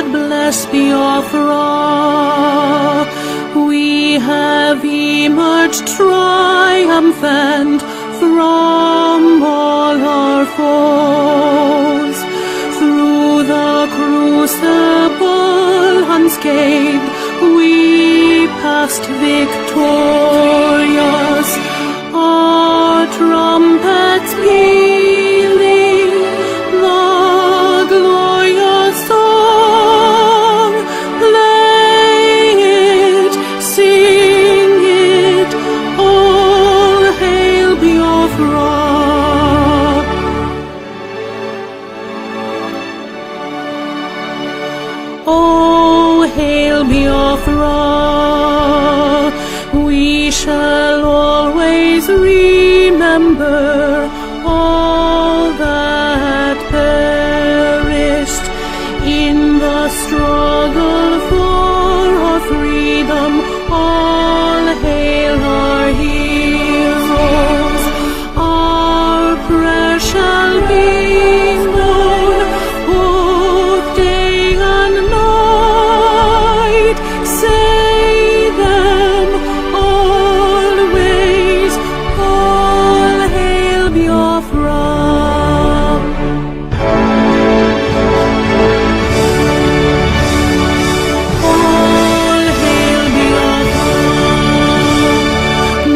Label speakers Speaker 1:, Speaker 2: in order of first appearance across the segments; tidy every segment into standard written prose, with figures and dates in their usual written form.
Speaker 1: God bless Biafra. We have emerged triumphant from all our foes. Through the crucible unscathed, we passed victorious. Our trumpets pealing the glorious song. Play it, sing it, all hail Biafra. Oh, hail Biafra. We shall always remember all that perished in the struggle for our freedom. All hail our heroes. Our prayer shall be known both day and night. Say them always, all hail Biafra. All hail Biafra.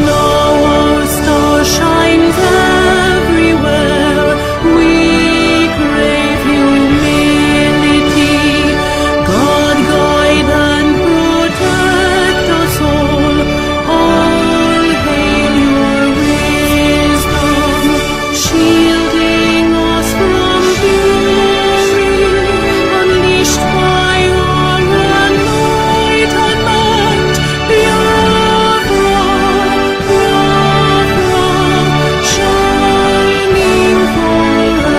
Speaker 1: Now our star shines everywhere. We crave humility. God guide and protect us all. All hail your wisdom, shielding us from fury, unleashed by your enlightenment. Biafra, Biafra, shining forever.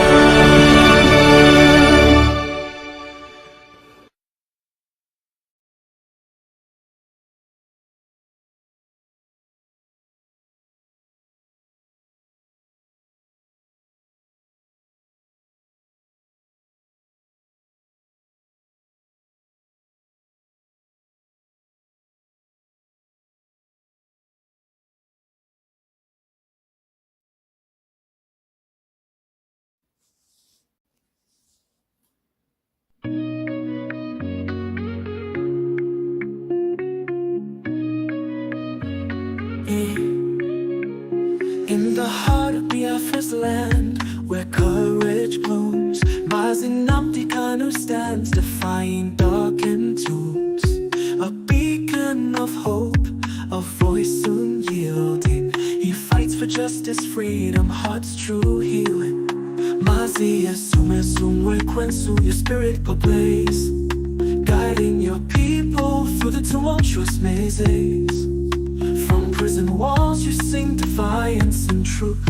Speaker 2: In the heart of Biafra's land, where courage blooms, Mazinamdi Kanu stands, defying darkened tombs. A beacon of hope, a voice soon yielding. He fights for justice, freedom, heart's true healing. Mazi Asume Sumwe Kwensu, your spirit ablaze, guiding your people through the tumultuous mazes. From prison walls you sing defiance and truth,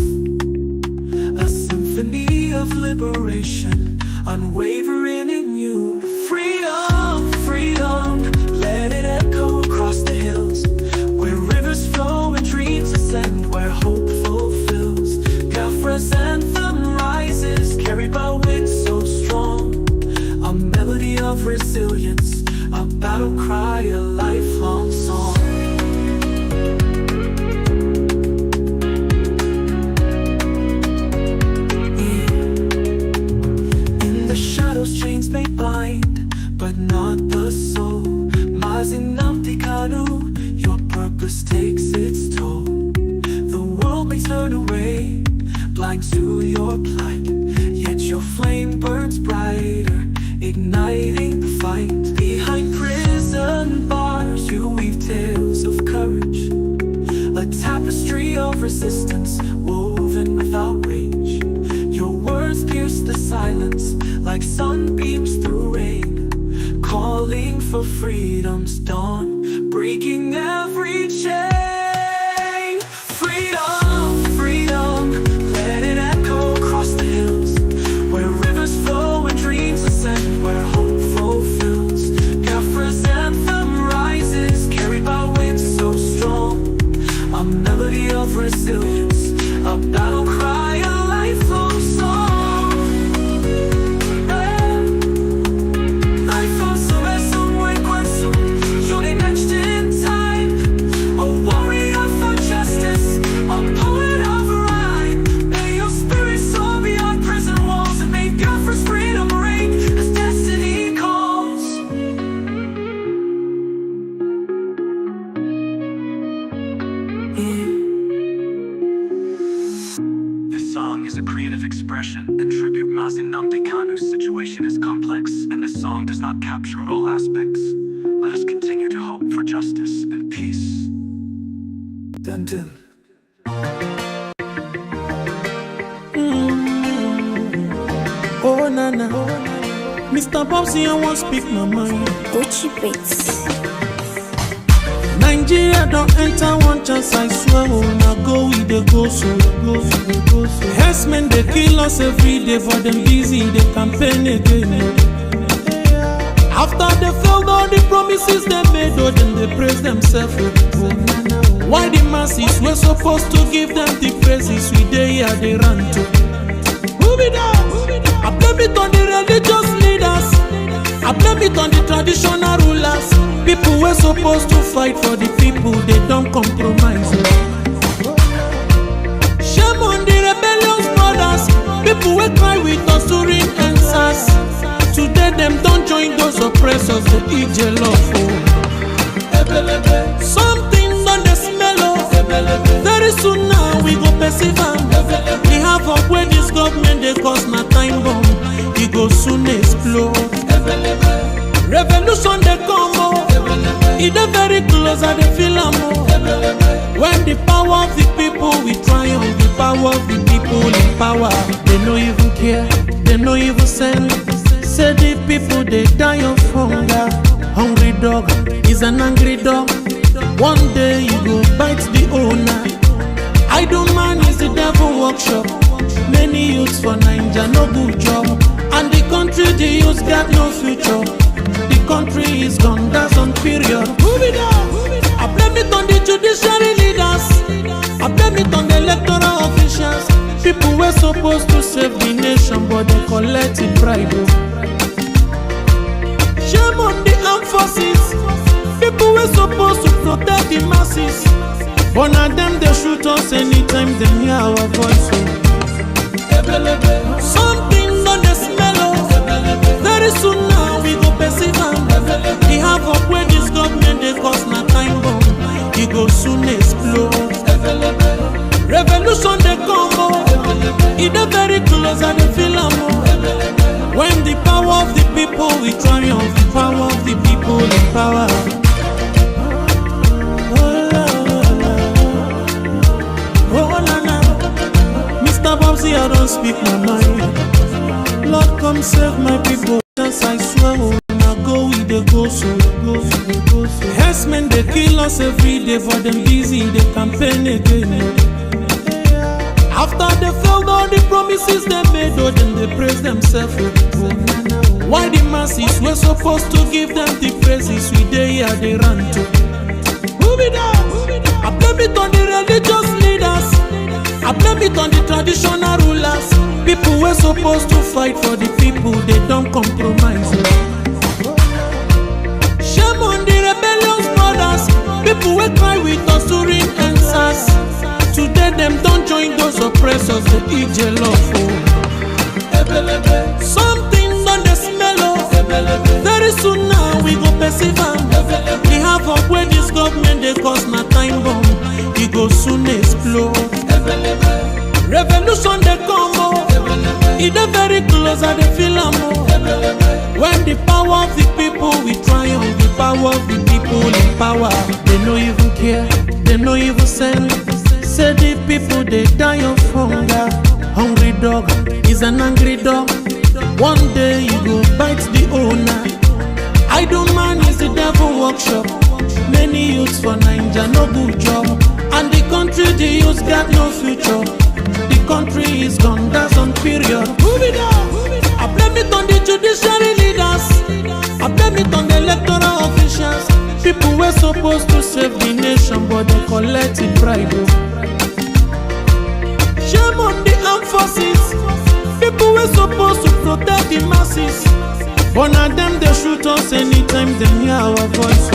Speaker 2: a symphony of liberation, unwavering in you. Freedom, freedom, let it echo across the hills, where rivers flow and dreams ascend, where hope fulfills. Biafra's anthem rises, carried by winds so strong, a melody of resilience, a battle cry, a lifelong song. Chains may blind, but not the soul. Mazinamdi Kanu, your purpose takes its toll. The world may turn away, blind to your plight, yet your flame burns brighter, igniting the fight. Behind prison bars you weave tales of courage, a tapestry of resistance woven without rage. Your words pierce the silence like sunbeams through rain, calling for freedom's dawn, breaking every chain. Freedom, freedom, let it echo across the hills, where rivers flow and dreams ascend, where hope fulfills. Biafra's anthem rises, carried by winds so strong, a melody of resilience, a battle cry, a lifelong song. I song does not capture all aspects. Let us continue to hope for justice and peace. Dun dun.
Speaker 1: Oh nana, Mr. Bobsy, I won't speak my mind.
Speaker 3: Gucci Beats.
Speaker 1: Nigeria don't enter one chance, I swear. Oh, now go with the go so. Herdsmen they kill us every day, for them busy they campaign again. After they failed all the promises they made, oh, then they praise themselves. Why the masses were supposed to give them the praises we they here they run to? Move it down. I blame it on the religious leaders. I blame it on the traditional rulers. People were supposed to fight for the people, they don't compromise. Shame on the rebellious brothers. People will cry with us during answers. Today them don't join those oppressors, they eat jollof. Something on the smell of. Very soon now we go perceive them. We have up where this government they cause na time bomb. We go soon explode. Revolution they come oh. It dey very close and they feel am oh. When the power of the people we triumph, the power of the people in power. They no even care, they no even send. Say the people they die of hunger. Hungry dog is an angry dog. One day you go bite the owner. Idle man is the devil workshop. Many youths for Nigeria no good job. And the country the youths got no future. The country is gone, that's on period. Move it up. I blame it on the judiciary leaders. I blame it on the electoral officials. People were supposed to save the nation, but they collected bribe. Shame on the armed forces. People were supposed to protect the masses, but now them they shoot us anytime they hear our voice. Something on the smell of. Very soon now we go perceive them. We have up where this government they cause na time bomb. We go soon explode. Revolution they come oh. It dey very close and they feel am oh. When the power of the people we triumph, the power of the people in power. Oh nana, Mr. Bobsy, I don't speak my mind. Lord, come save my people. Just I swear, oh, now go with the go so. Herdsmen they kill us every day, for them busy they campaign again. After they failed all the promises they made, oh, then they praise themselves. Why the masses were supposed to give them the praises we they here they run to? Move it up. I blame it on the religious leaders. I blame it on the traditional rulers. People were supposed to fight for the people, they don't compromise. Shame on the rebellious brothers. People will cry with us during answers. Today them don't join those oppressors, they eat jollof. Something on the smell of. Very soon now we go perceive them. We have up where this government they cause na time bomb. We go soon explode. Revolution they come oh. It dey very close and they feel am oh. When the power of the people we triumph, the power of the people in power. They no even care, they no even send. Say the people they die of hunger. Hungry dog is an angry dog. One day you go bite the owner. Idle man is the devil workshop. Many youths for Nigeria no good job. And the country the youths got no future. The country is gone, that's on period. Move it up. I blame it on the judiciary leaders. I blame it on the electoral officials. People were supposed to save the nation, but they collected bribe. Shame on the armed forces. People were supposed to protect the masses, but now them they shoot us anytime they hear our voice.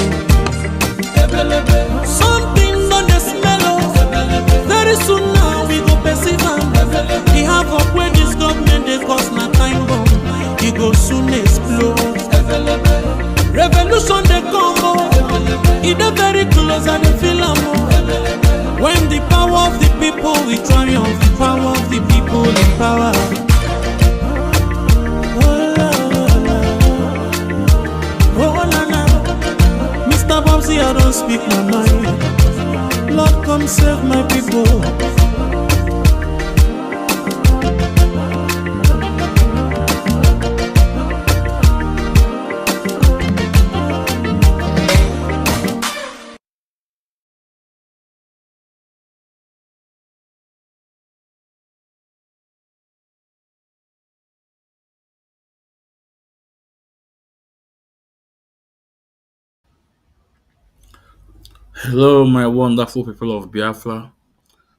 Speaker 1: Something on the smell of. Very soon now we go perceive them. We have up where this government they cause na time bomb. We go soon explode. Revolution they come oh. It dey very close and they feel am oh. When the power of the people we triumph, the power of the people in power. I don't speak my mind. Lord, come save my people.
Speaker 3: Hello, my wonderful people of Biafra,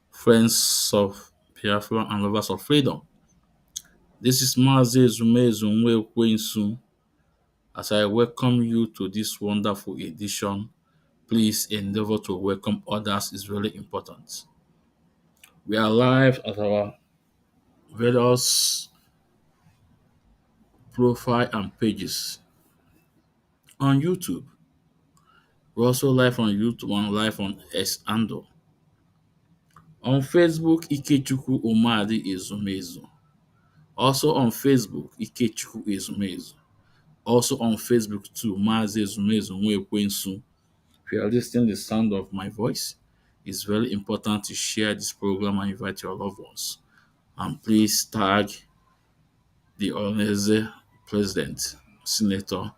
Speaker 3: friends of Biafra, and lovers of freedom. This is Mazi Ezumezu Nwekwensu. As I welcome you to this wonderful edition, please endeavor to welcome others is very important. We are live at our various profile and pages on YouTube. We're also live on YouTube and live on S Ando. On Facebook, Ikechukwu Umadi Ezumezu. Also on Facebook, Ikechukwu Ezumezu. Also on Facebook too, Mazi Ezumezu Nwekwensu. If you are listening to the sound of my voice, it's very important to share this program and invite your loved ones. And please tag the Ohanaeze President, Senator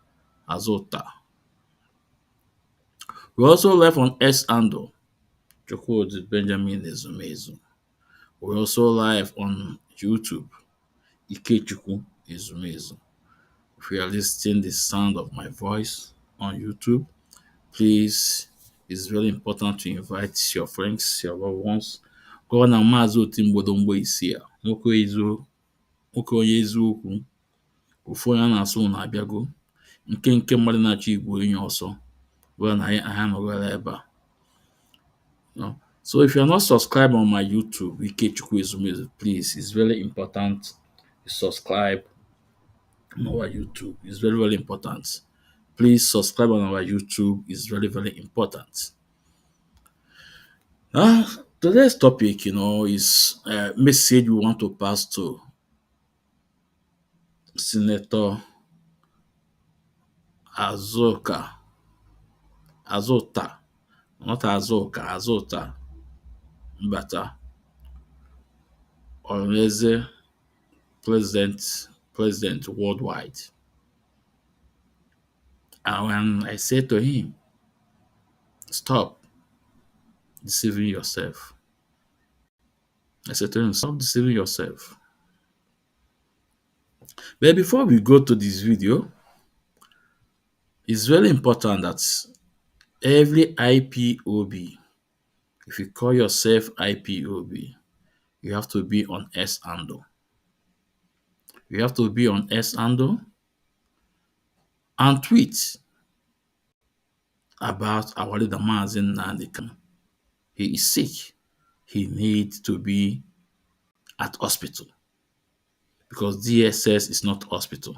Speaker 3: Azuta. We're also live on S Ando, Chukwudi Benjamin Ezumezu. We're also live on YouTube, Ikechukwu Ezumezu. If you are listening to the sound of my voice on YouTube, please, it's very important to invite your friends, your loved ones. Gụọ na Maazị Otimgbodomgbo isi a, nwoke onye eziokwu, ofu onye a na-asụ na abịago, nke mmadụ na-achọ igbu onye ọsọ, bụ na anyị anọgara ebe a. So if you are not subscribed on my YouTube, Ikechukwu Ezumezu, please, it's very important you subscribe on our YouTube. It's very, very important. Please subscribe on our YouTube. It's very, very important. Today's topic, is a message we want to pass to Senator Azuta, not Azuta, but Ohanaeze President worldwide. And when I say to him, stop deceiving yourself. I said to him, stop deceiving yourself. But before we go to this video, it's very important that every IPOB, if you call yourself IPOB, you have to be on S Ando. You have to be on S Ando and tweet about our leader Mazi Nnamdi Kanu. He is sick. He needs to be at hospital because DSS is not hospital.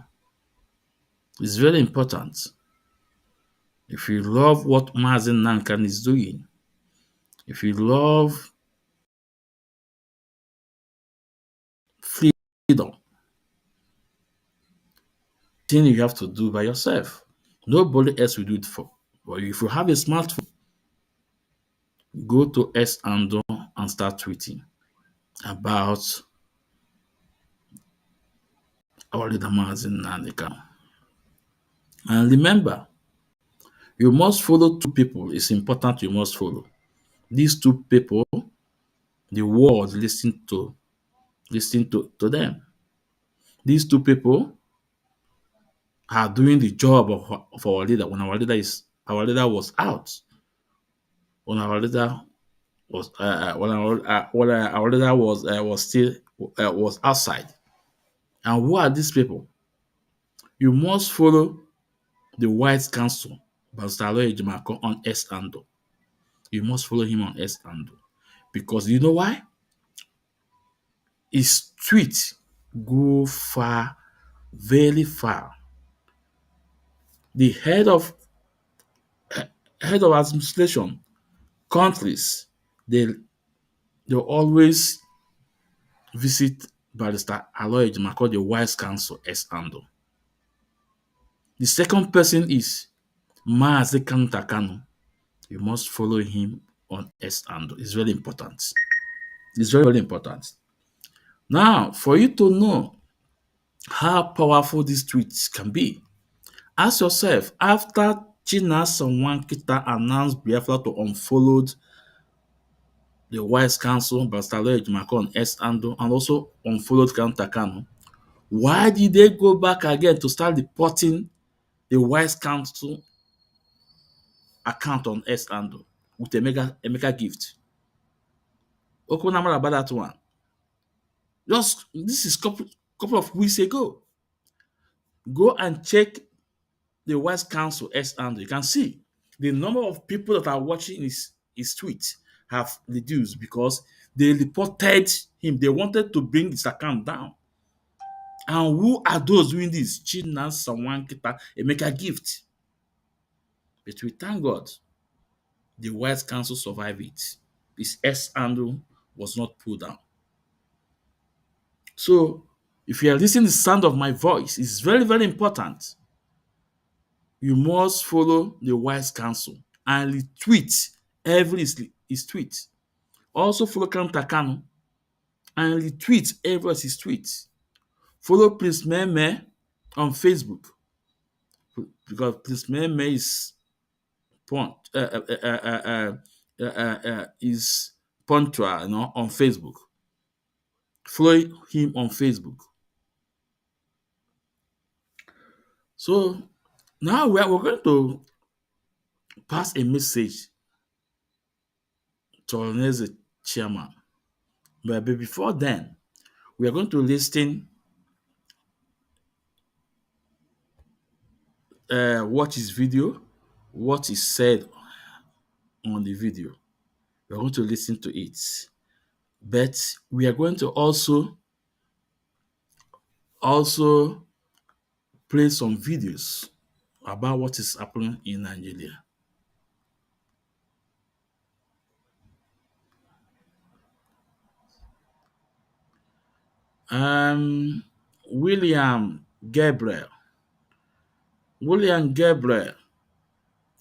Speaker 3: It's very important. If you love what Mazi Nnamdi Kanu is doing, if you love freedom, thing you have to do by yourself. Nobody else will do it for. But if you have a smartphone, go to S Ando and start tweeting about our leader Mazi Nnamdi Kanu. And remember, you must follow two people. It's important you must follow. These two people, the world listen to them. These two people are doing the job of our leader when our leader was out. When our leader was our leader was still was outside. And who are these people? You must follow the White Council, Pastor Ejimako on S Ando. You must follow him on S Ando. Because you know why? His tweets go far, very far. The head of administration, countries, they always visit Barrister Aloy Ejimako, the Wise Council, S Ando. The second person is Mazi Kanu. You must follow him on S handle. It's very important. It's very, very important. Now, for you to know how powerful these tweets can be, ask yourself, after Chinas Nwankita announced Biafra to unfollow the Wise Council, Bastalo Ejimaka on S handle, and also unfollowed Kanta Kanu, why did they go back again to start reporting the Wise Council account on S handle with a mega gift? Okunamara about that one. Just this is couple of weeks ago. Go and check the Wise Council S handle. You can see the number of people that are watching his tweet have reduced because they reported him. They wanted to bring his account down. And who are those doing this? China, someone, a mega gift. But we thank God the Wise Council survived it. His S handle was not pulled down. So, if you are listening to the sound of my voice, it's very, very important. You must follow the Wise Council and retweet every his tweet. Also follow Takano and retweet every his tweet. Follow Prince Meme on Facebook because Prince Meme is is punctual, on Facebook. Follow him on Facebook. So now we're going to pass a message to Ohanaeze chairman. But before then, we are going to listen watch his video, what is said on the video. We are going to listen to it. But we are going to also play some videos about what is happening in Nigeria. William Gabriel.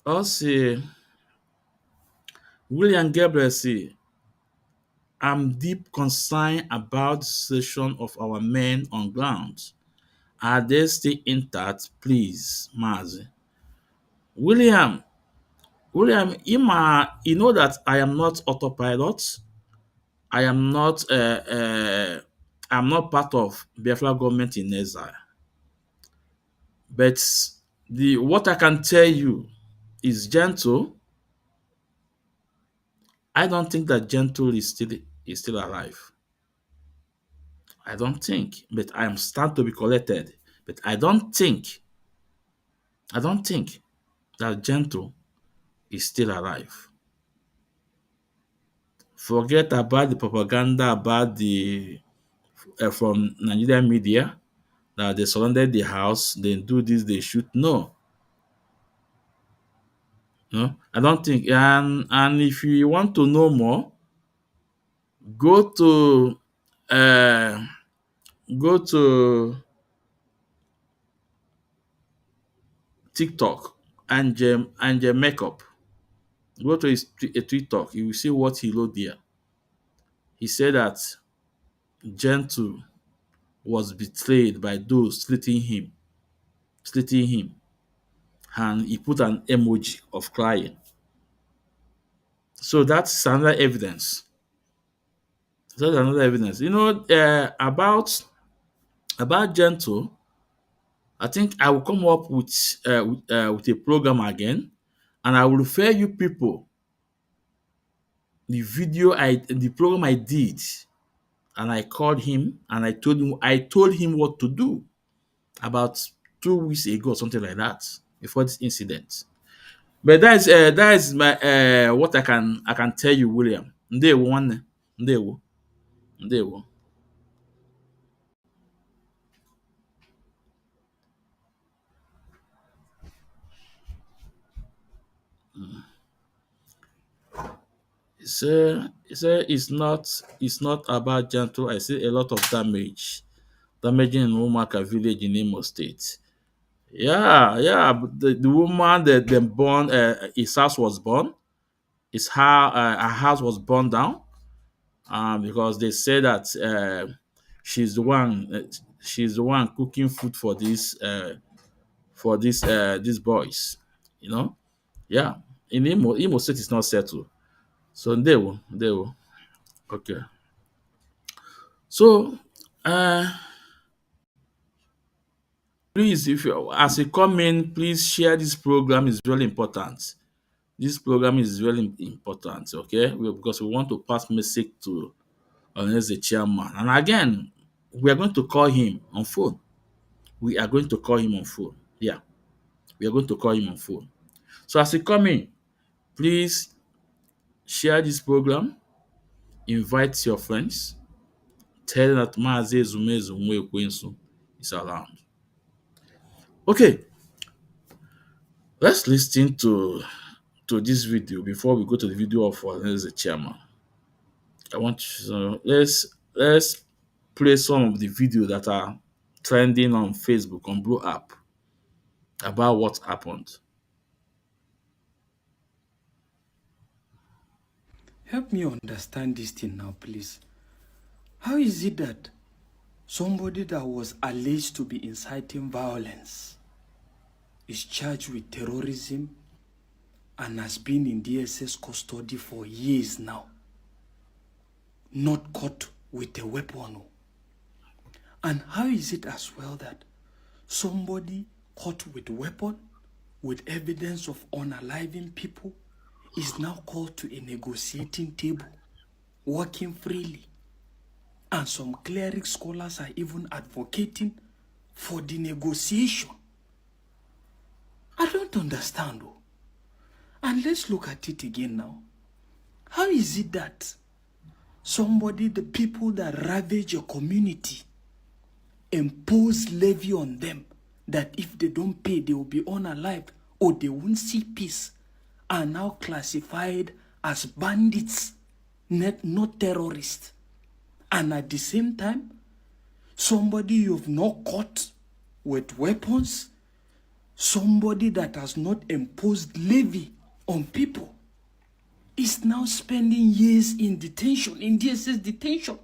Speaker 3: Also, William Gabriel say, I'm deep concerned about the situation of our men on ground. Are they still intact? Please, Mazi. William, you know that I am not autopilot. I am not I'm not part of Biafra government in exile. But what I can tell you is Gentle. I don't think that Gentle is still alive. I don't think, but I am starting to be collected. But I don't think that Gentle is still alive. Forget about the propaganda about the from Nigerian media that they surrounded the house, they do this, they shoot. No, I don't think. And if you want to know more, go to uh, go to TikTok and Makeup. Go to his TikTok. You will see what he wrote there. He said that Gentle was betrayed by those slitting him, and he put an emoji of crying. So that's another evidence. That's another evidence. About Gentle, I think I will come up with a program again, and I will refer you people the program I did, and I called him and I told him what to do about 2 weeks ago, something like that, before this incident. But that is my what I can tell you, William. Ndewo nwanne. Ndewo. It's not about Gentle. I see a lot of damaging in Umaka village in Imo State. Yeah. The woman that them born, his house was born. is how her house was burned down because they say that she's the one cooking food for these boys. You know, yeah. In Imo State is not settled, so they will. Okay, so please, if you as you come in, please share this program. Is really important. This program is really important, okay? Because we want to pass message to Ohanaeze chairman. And again, we are going to call him on phone. We are going to call him on phone. Yeah, we are going to call him on phone. So as you come in, please share this program, invite your friends, tell them that Maazị Ezumezu Nwekwensu is around. Okay, let's listen to this video before we go to the video of Ohanaeze chairman. I want to let's play some of the videos that are trending on Facebook on Blue app about what happened.
Speaker 4: Help me understand this thing now, please. How is it that somebody that was alleged to be inciting violence is charged with terrorism and has been in DSS custody for years now, not caught with a weapon? And how is it as well that somebody caught with weapon, with evidence of unaliving people, is now called to a negotiating table, working freely? And some cleric scholars are even advocating for the negotiation. I don't understand though. And let's look at it again now. How is it that somebody, the people that ravage a community, impose levy on them that if they don't pay, they will be unalived or they won't see peace, are now classified as bandits, not terrorists? And at the same time, somebody you've not caught with weapons, somebody that has not imposed levy on people, is now spending years in detention, in DSS detention.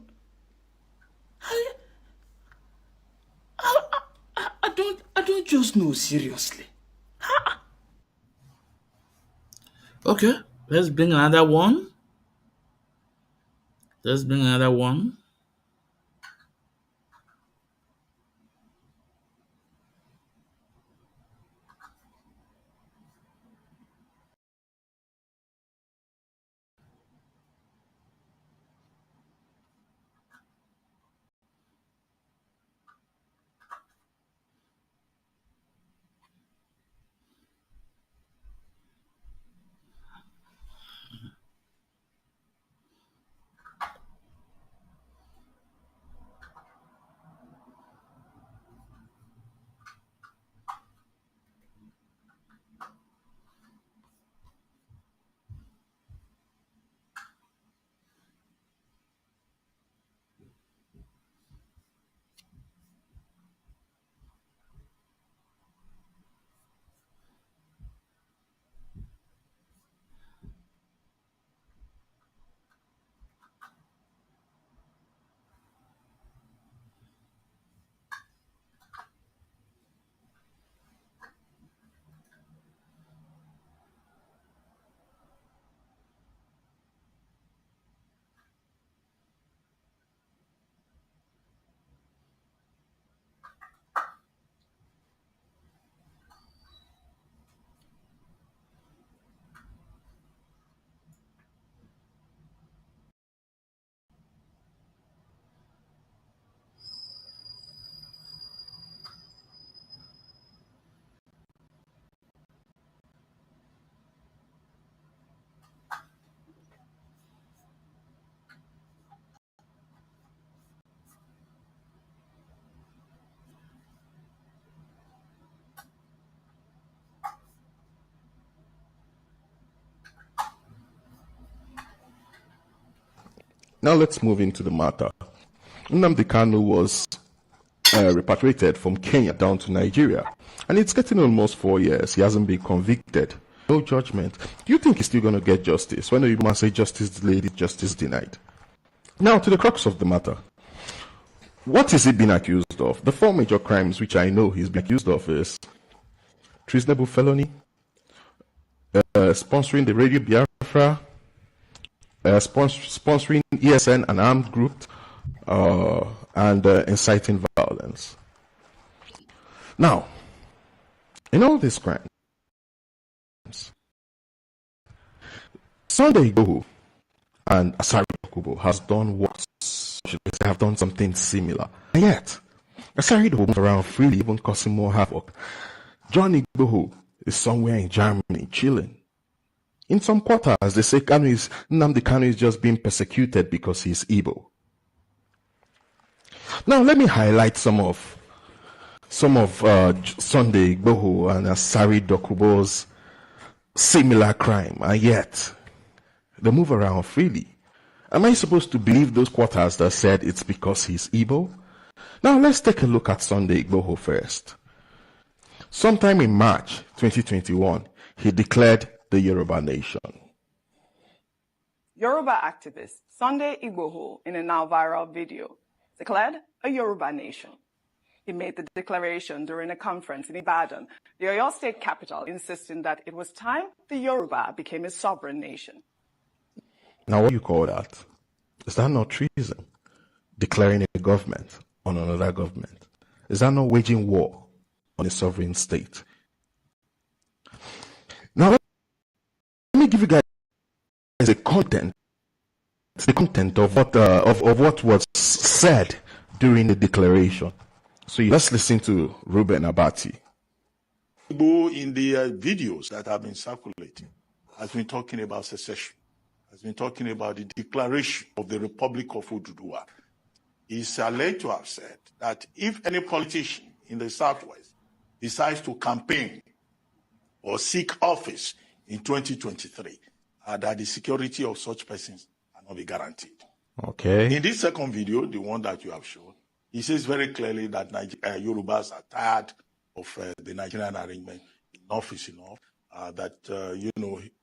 Speaker 4: I don't just know, seriously.
Speaker 3: Okay, let's bring another one. Let's bring another one.
Speaker 5: Now let's move into the matter. Nnamdi Kanu was repatriated from Kenya down to Nigeria, and it's getting almost 4 years. He hasn't been convicted. no judgment. Do you think he's still going to get justice? When the Igbo man say justice delayed, justice denied? Now, to the crux of the matter. What is he being accused of? The 4 major crimes which I know he's being accused of is treasonable felony, sponsoring the Radio Biafra, sponsoring ESN, an armed group, and inciting violence. Now, in all these crimes, Sunday Igboho and Asari Dokubo has done what? They have done something similar. And yet, Asari Dokubo moves around freely, even causing more havoc. John Igboho is somewhere in Germany, chilling. In some quarters, they say Nnamdi Kanu is just being persecuted because he's Igbo. Now, let me highlight some of Sunday Igboho and Asari Dokubo's similar crime, and yet they move around freely. Am I supposed to believe those quarters that said it's because he's Igbo? Now, let's take a look at Sunday Igboho first. Sometime in March 2021, he declared the Yoruba nation.
Speaker 6: Yoruba activist Sunday Igboho, in a now viral video, declared a Yoruba nation. He made the declaration during a conference in Ibadan, the Oyo State capital, insisting that it was time the Yoruba became a sovereign nation.
Speaker 5: Now, what do you call that? Is that not treason? Declaring a government on another government? Is that not waging war on a sovereign state? Now, let me give you guys the content of what was said during the declaration. So let's listen to Ruben Abati.
Speaker 7: Igbo, in the videos that have been circulating, has been talking about secession, has been talking about the declaration of the Republic of Oduduwa. He's alleged to have said that if any politician in the Southwest decides to campaign or seek office in 2023, that the security of such persons are not be guaranteed.
Speaker 5: Okay.
Speaker 7: In this second video, the one that you have shown, he says very clearly that Yorubas are tired of the Nigerian arrangement. Enough is enough.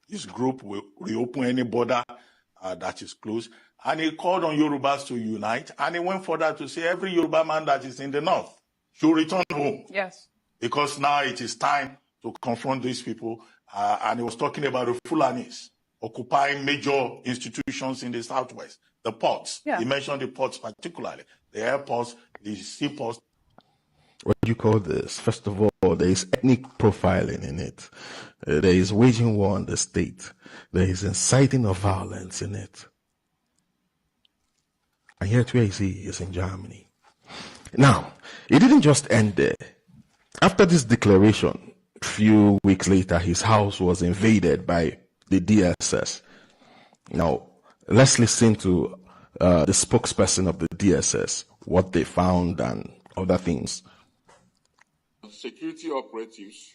Speaker 7: His group will reopen any border that is closed. And he called on Yorubas to unite. And he went further to say every Yoruba man that is in the north should return home.
Speaker 6: Yes.
Speaker 7: Because now it is time to confront these people. And he was talking about the Fulanis occupying major institutions in the southwest. The ports.
Speaker 6: Yeah.
Speaker 7: He mentioned the ports particularly. The airports, the seaports.
Speaker 5: What do you call this? First of all, there is ethnic profiling in it. There is waging war on the state. There is inciting of violence in it. And yet where is he? He's in Germany. Now, it didn't just end there. After this declaration, a few weeks later, his house was invaded by the DSS. Now, let's listen to the spokesperson of the DSS, what they found and other things.
Speaker 8: Security operatives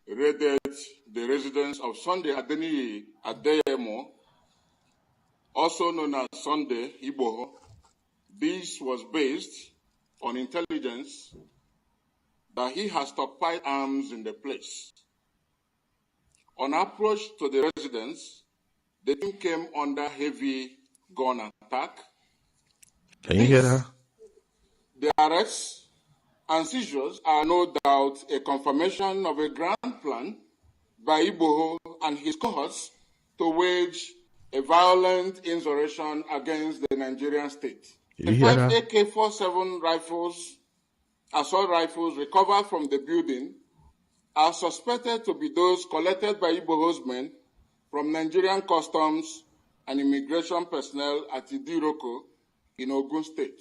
Speaker 8: raided the residence of Sunday Adeyemo, also known as Sunday Igboho. This was based on intelligence that he has stockpiled arms in the place. On approach to the residence, the team came under heavy gun attack.
Speaker 5: Can you hear that?
Speaker 8: The arrests and seizures are no doubt a confirmation of a grand plan by Igboho and his cohorts to wage a violent insurrection against the Nigerian state. The 5 AK-47 rifles, assault rifles recovered from the building are suspected to be those collected by Igboho's men from Nigerian customs and immigration personnel at Idiroko in Ogun State.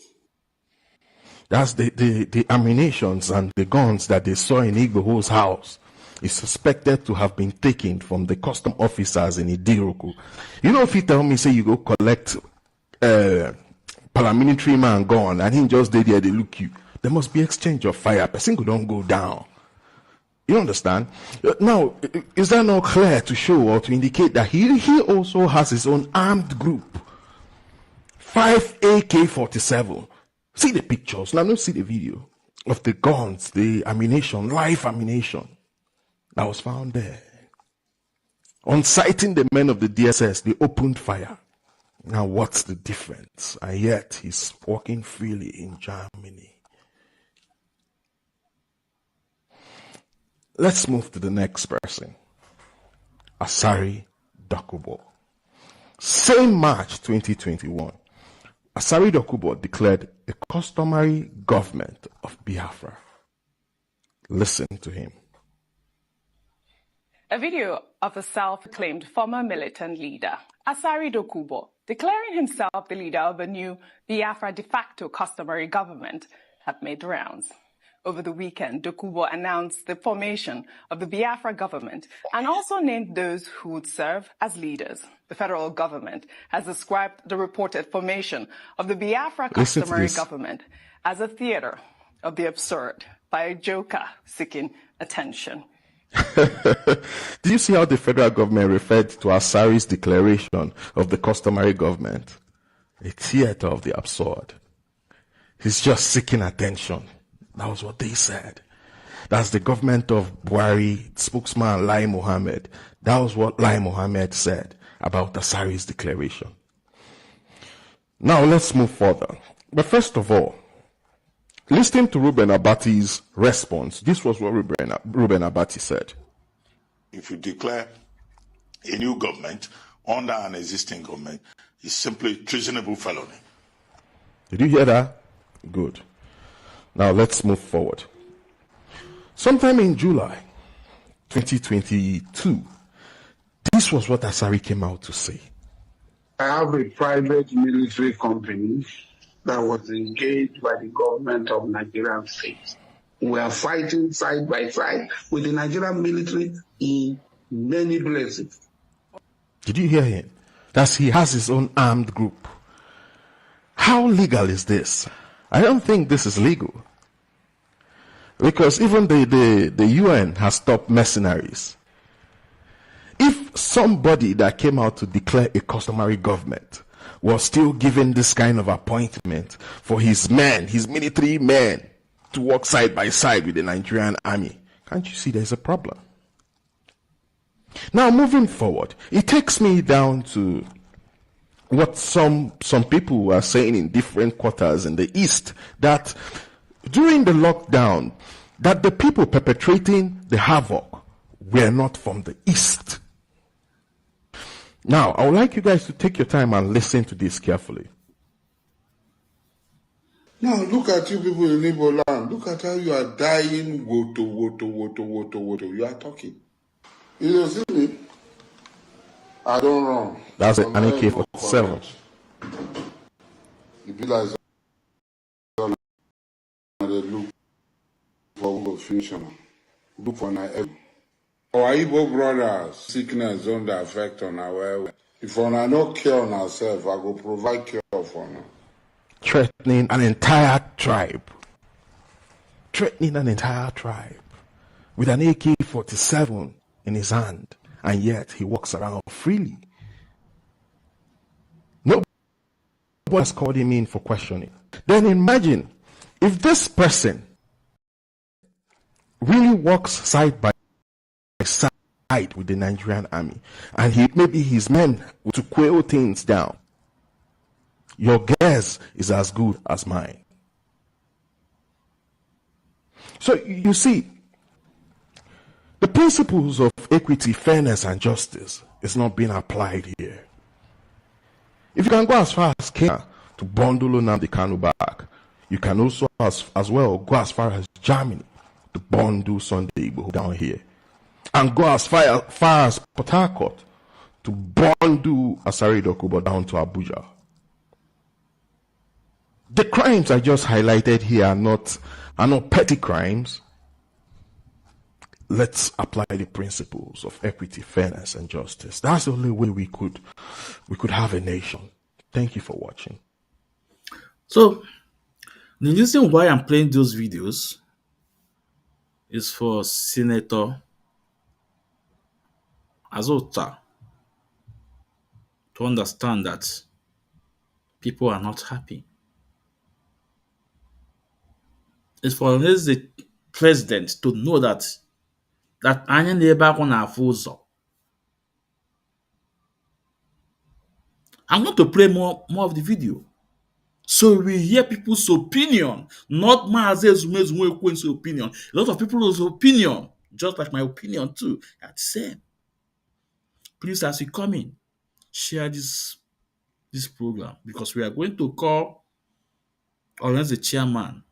Speaker 5: That's the ammunitions and the guns that they saw in Igboho's house is suspected to have been taken from the custom officers in Idiroko. You know, if you tell me, say you go collect paramilitary man gun and he just did there, they look you, there must be exchange of fire. Person could don't go down. You understand? Now, is that not clear to show or to indicate that he also has his own armed group? 5 AK-47. See the pictures. Now, don't see the video of the guns, the ammunition, live ammunition that was found there. On sighting the men of the DSS, they opened fire. Now, what's the difference? And yet, he's walking freely in Germany. Let's move to the next person. Asari Dokubo. Same March 2021, Asari Dokubo declared a customary government of Biafra. Listen to him.
Speaker 6: A video of a self-proclaimed former militant leader, Asari Dokubo, declaring himself the leader of a new Biafra de facto customary government, have made the rounds. Over the weekend, Dokubo announced the formation of the Biafra government and also named those who would serve as leaders. The federal government has described the reported formation of the Biafra customary government as a theater of the absurd by a joker seeking attention.
Speaker 5: Do you see how the federal government referred to Asari's declaration of the customary government? A theater of the absurd. He's just seeking attention. That was what they said. That's the government of Buhari, spokesman Lai Mohammed. That was what Lai Mohammed said about Asari's declaration. Now let's move further. But first of all, listening to Ruben Abati's response, this was what Ruben Abati said.
Speaker 7: If you declare a new government under an existing government, it's simply treasonable felony.
Speaker 5: Did you hear that? Good. Now let's move forward. Sometime in July 2022, this was what Asari came out to say.
Speaker 9: I have a private military company that was engaged by the government of Nigerian State. We are fighting side by side with the Nigerian military in many places.
Speaker 5: Did you hear him? That he has his own armed group. How legal is this? I don't think this is legal. Because even the UN has stopped mercenaries. If somebody that came out to declare a customary government was still given this kind of appointment for his men, his military men, to work side by side with the Nigerian army, can't you see there's a problem? Now, moving forward, it takes me down to what some people are saying in different quarters in the East, that during the lockdown, that the people perpetrating the havoc were not from the East. Now, I would like you guys to take your time and listen to this carefully.
Speaker 10: Now, look at you people in Igbo land. Look at how you are dying. Woto. You are talking. You don't see me? I don't run.
Speaker 5: That's an AK-47.
Speaker 10: The people they look for future. Look for our Igbo brothers, sickness don't affect on our way. If we are not cure on ourselves, I will provide cure for now.
Speaker 5: Threatening an entire tribe. Threatening an entire tribe with an AK-47 in his hand, and yet he walks around freely. Nobody has called him in for questioning. Then imagine if this person really walks side by side with the Nigerian army, and maybe his men to quail things down. Your guess is as good as mine. So you see, the principles of equity, fairness, and justice is not being applied here. If you can go as far as Kenya to bundle Nnamdi Kanu back, you can also as well go as far as Germany to bundle Sunday Igbo down here, and go as far as Port Harcourt to bundle Asari Dokubo down to Abuja. The crimes I just highlighted here are not petty crimes. Let's apply the principles of equity, fairness, and justice. That's the only way we could have a nation. Thank you for watching.
Speaker 3: So, the reason why I'm playing those videos is for Senator Azuta to understand that people are not happy. It's for the president to know that anya na-ebe akwa na-afụ ụzọ. I'm going to play more of the video. So we hear people's opinion, not Maaze's opinion. A lot of people's opinion, just like my opinion too, are the same. Please, as you come in, share this program, because we are going to call Ohanaeze the chairman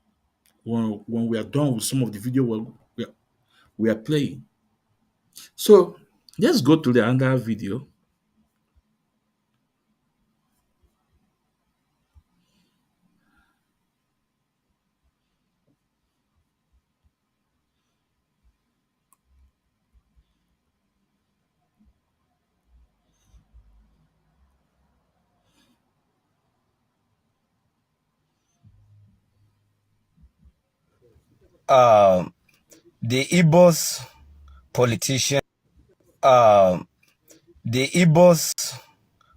Speaker 3: when we are done with some of the video we are playing. So let's go to the other video.
Speaker 11: The Igbos politician, the Igbos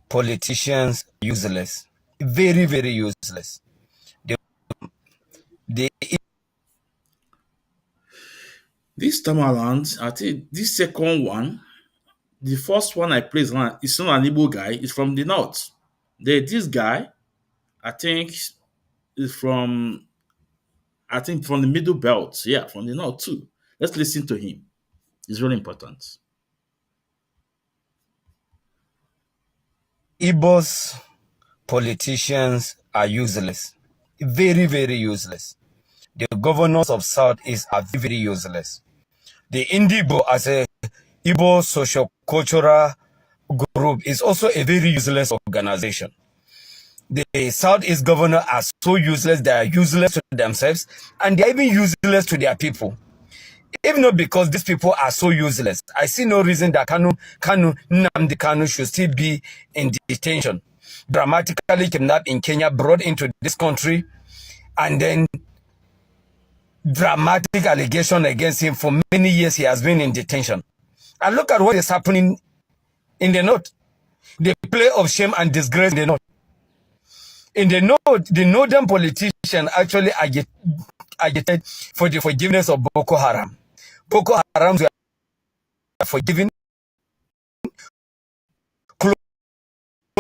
Speaker 11: politicians useless, very, very useless.
Speaker 3: This time around, I think this second one, the first one I played is not an Igbo guy, it's from the north. This guy, I think, is from the middle belt. Yeah, from the north too. Let's listen to him. It's really important.
Speaker 11: Igbos politicians are useless, very, very useless. The governors of Southeast are very useless. The Indigo as a Igbo socio-cultural group is also a very useless organization. The Southeast governors are so useless, they are useless to themselves, and they are even useless to their people. If not because these people are so useless, I see no reason that Nnamdi Kanu should still be in detention. Dramatically kidnapped in Kenya, brought into this country, and then dramatic allegation against him. For many years he has been in detention. And look at what is happening in the north. The play of shame and disgrace in the north. In the north, the northern politician actually agitated for the forgiveness of Boko Haram. Boko Haram were forgiven,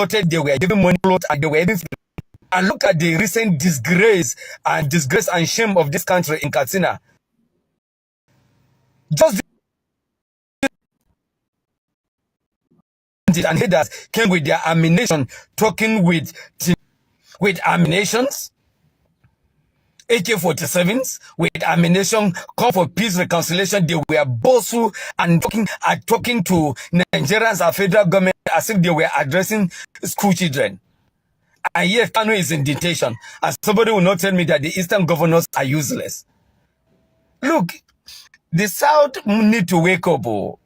Speaker 11: they were given money, and they were even. And look at the recent disgrace and shame of this country in Katsina. Just and headers came with their ammunition, talking with ammunitions, AK-47s, with ammunition, call for peace, reconciliation. They were boastful and talking to Nigerians and federal government as if they were addressing school children. And yet Kanu is in detention. And somebody will not tell me that the Eastern governors are useless. Look, the South need to wake up. Oh.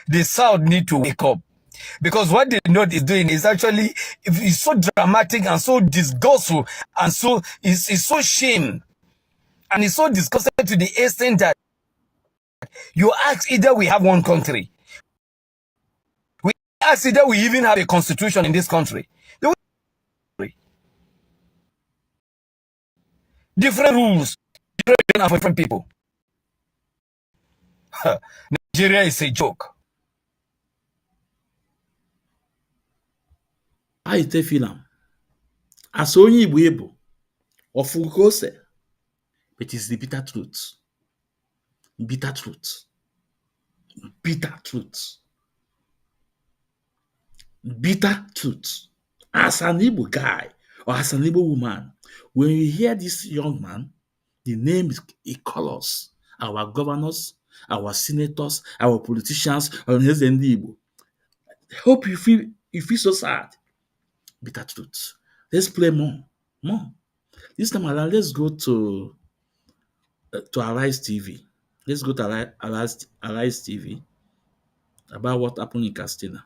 Speaker 11: The South need to wake up. Because what the North is doing is actually is so dramatic and so disgustful and so is so shame. And it's so disgusting to the extent that you ask either we have one country. We ask either we even have a constitution in this country. Different rules, different people. Nigeria is a joke.
Speaker 3: I feel am. As only Igbo able, of course, but it's the bitter truth. Bitter truth. Bitter truth. Bitter truth. As an Igbo guy or as an Igbo woman, when you hear this young man, the name it colors our governors, our senators, our politicians, Ohanaeze ndị Igbo. Hope you feel so sad. Bitter truth. Let's play more. This time around, let's go to Arise TV. Let's go to Arise TV about what happened in Castina.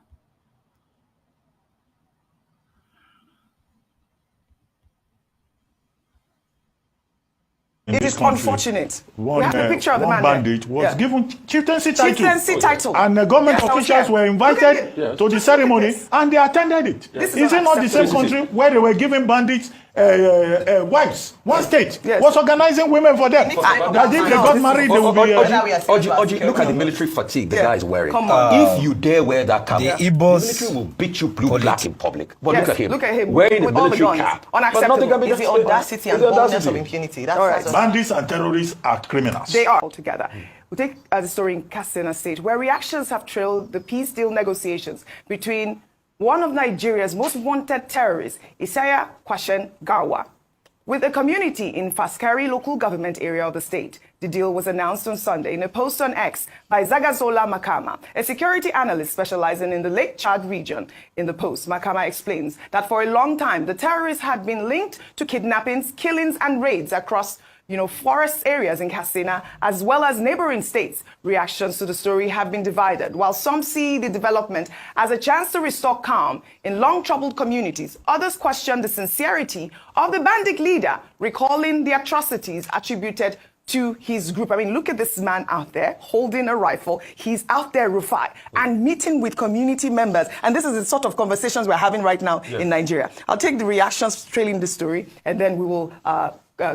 Speaker 6: It is unfortunate. We have a picture of the man
Speaker 7: bandit
Speaker 6: there.
Speaker 7: was given chieftaincy title.
Speaker 6: Chieftaincy title.
Speaker 7: And the government officials were invited to the ceremony and they attended it. Is it not the same country where they were giving bandits wives. One state was organizing women for them. That if they got married, they would be.
Speaker 12: Oji, look at the military fatigue the guy is wearing. If you dare wear that cap, the military will beat you blue black in public. But look at him wearing a military cap.
Speaker 6: Unacceptable. It's the audacity and boldness of impunity. That's
Speaker 7: bandits and terrorists are criminals.
Speaker 6: They are altogether. We'll take the story in Katsina State, where reactions have trailed the peace deal negotiations between one of Nigeria's most wanted terrorists, Isaiah Kwashen Garwa, with a community in Faskari local government area of the state. The deal was announced on Sunday in a post on X by Zagazola Makama, a security analyst specializing in the Lake Chad region. In the post, Makama explains that for a long time, the terrorists had been linked to kidnappings, killings, and raids across forest areas in Katsina, as well as neighboring states. Reactions to the story have been divided. While some see the development as a chance to restore calm in long-troubled communities, others question the sincerity of the bandit leader, recalling the atrocities attributed to his group. I mean, look at this man out there holding a rifle. He's out there, Rufai, and meeting with community members. And this is the sort of conversations we're having right now in Nigeria. I'll take the reactions trailing the story, and then we will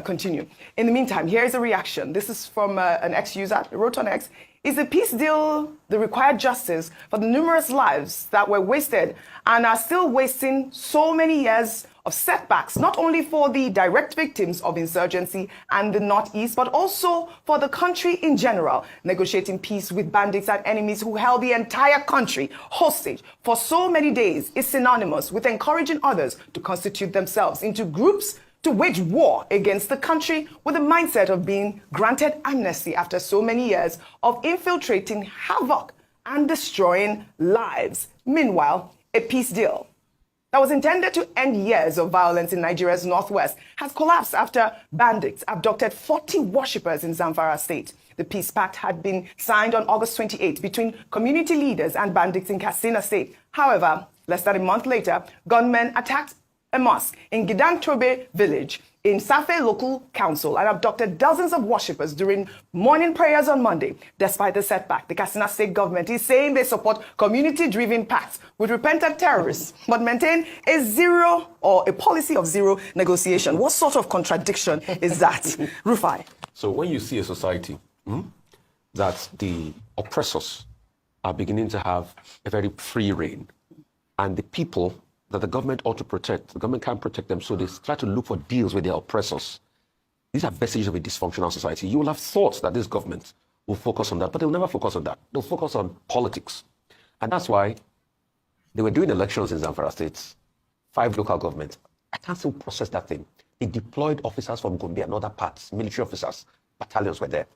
Speaker 6: continue. In the meantime, here is a reaction. This is from an ex-user, wrote on X. Is the peace deal the required justice for the numerous lives that were wasted and are still wasting so many years of setbacks, not only for the direct victims of insurgency and the Northeast, but also for the country in general? Negotiating peace with bandits and enemies who held the entire country hostage for so many days is synonymous with encouraging others to constitute themselves into groups to wage war against the country with the mindset of being granted amnesty after so many years of infiltrating havoc and destroying lives. Meanwhile, a peace deal that was intended to end years of violence in Nigeria's northwest has collapsed after bandits abducted 40 worshippers in Zamfara state. The peace pact had been signed on August 28 between community leaders and bandits in Katsina state. However, less than a month later, gunmen attacked a mosque in Gidantobe village in Safe local council and abducted dozens of worshippers during morning prayers on Monday. Despite the setback, the Katsina state government is saying they support community-driven pacts with repentant terrorists, but maintain a policy of zero negotiation. What sort of contradiction is that, Rufai?
Speaker 12: So when you see a society that the oppressors are beginning to have a very free reign, and the people that the government ought to protect, the government can't protect them, so they try to look for deals with their oppressors. These are vestiges of a dysfunctional society. You will have thought that this government will focus on that, but they'll never focus on that. They'll focus on politics. And that's why they were doing elections in Zamfara State, 5 local governments. I can't still process that thing. They deployed officers from Gombe and other parts, military officers, battalions were there.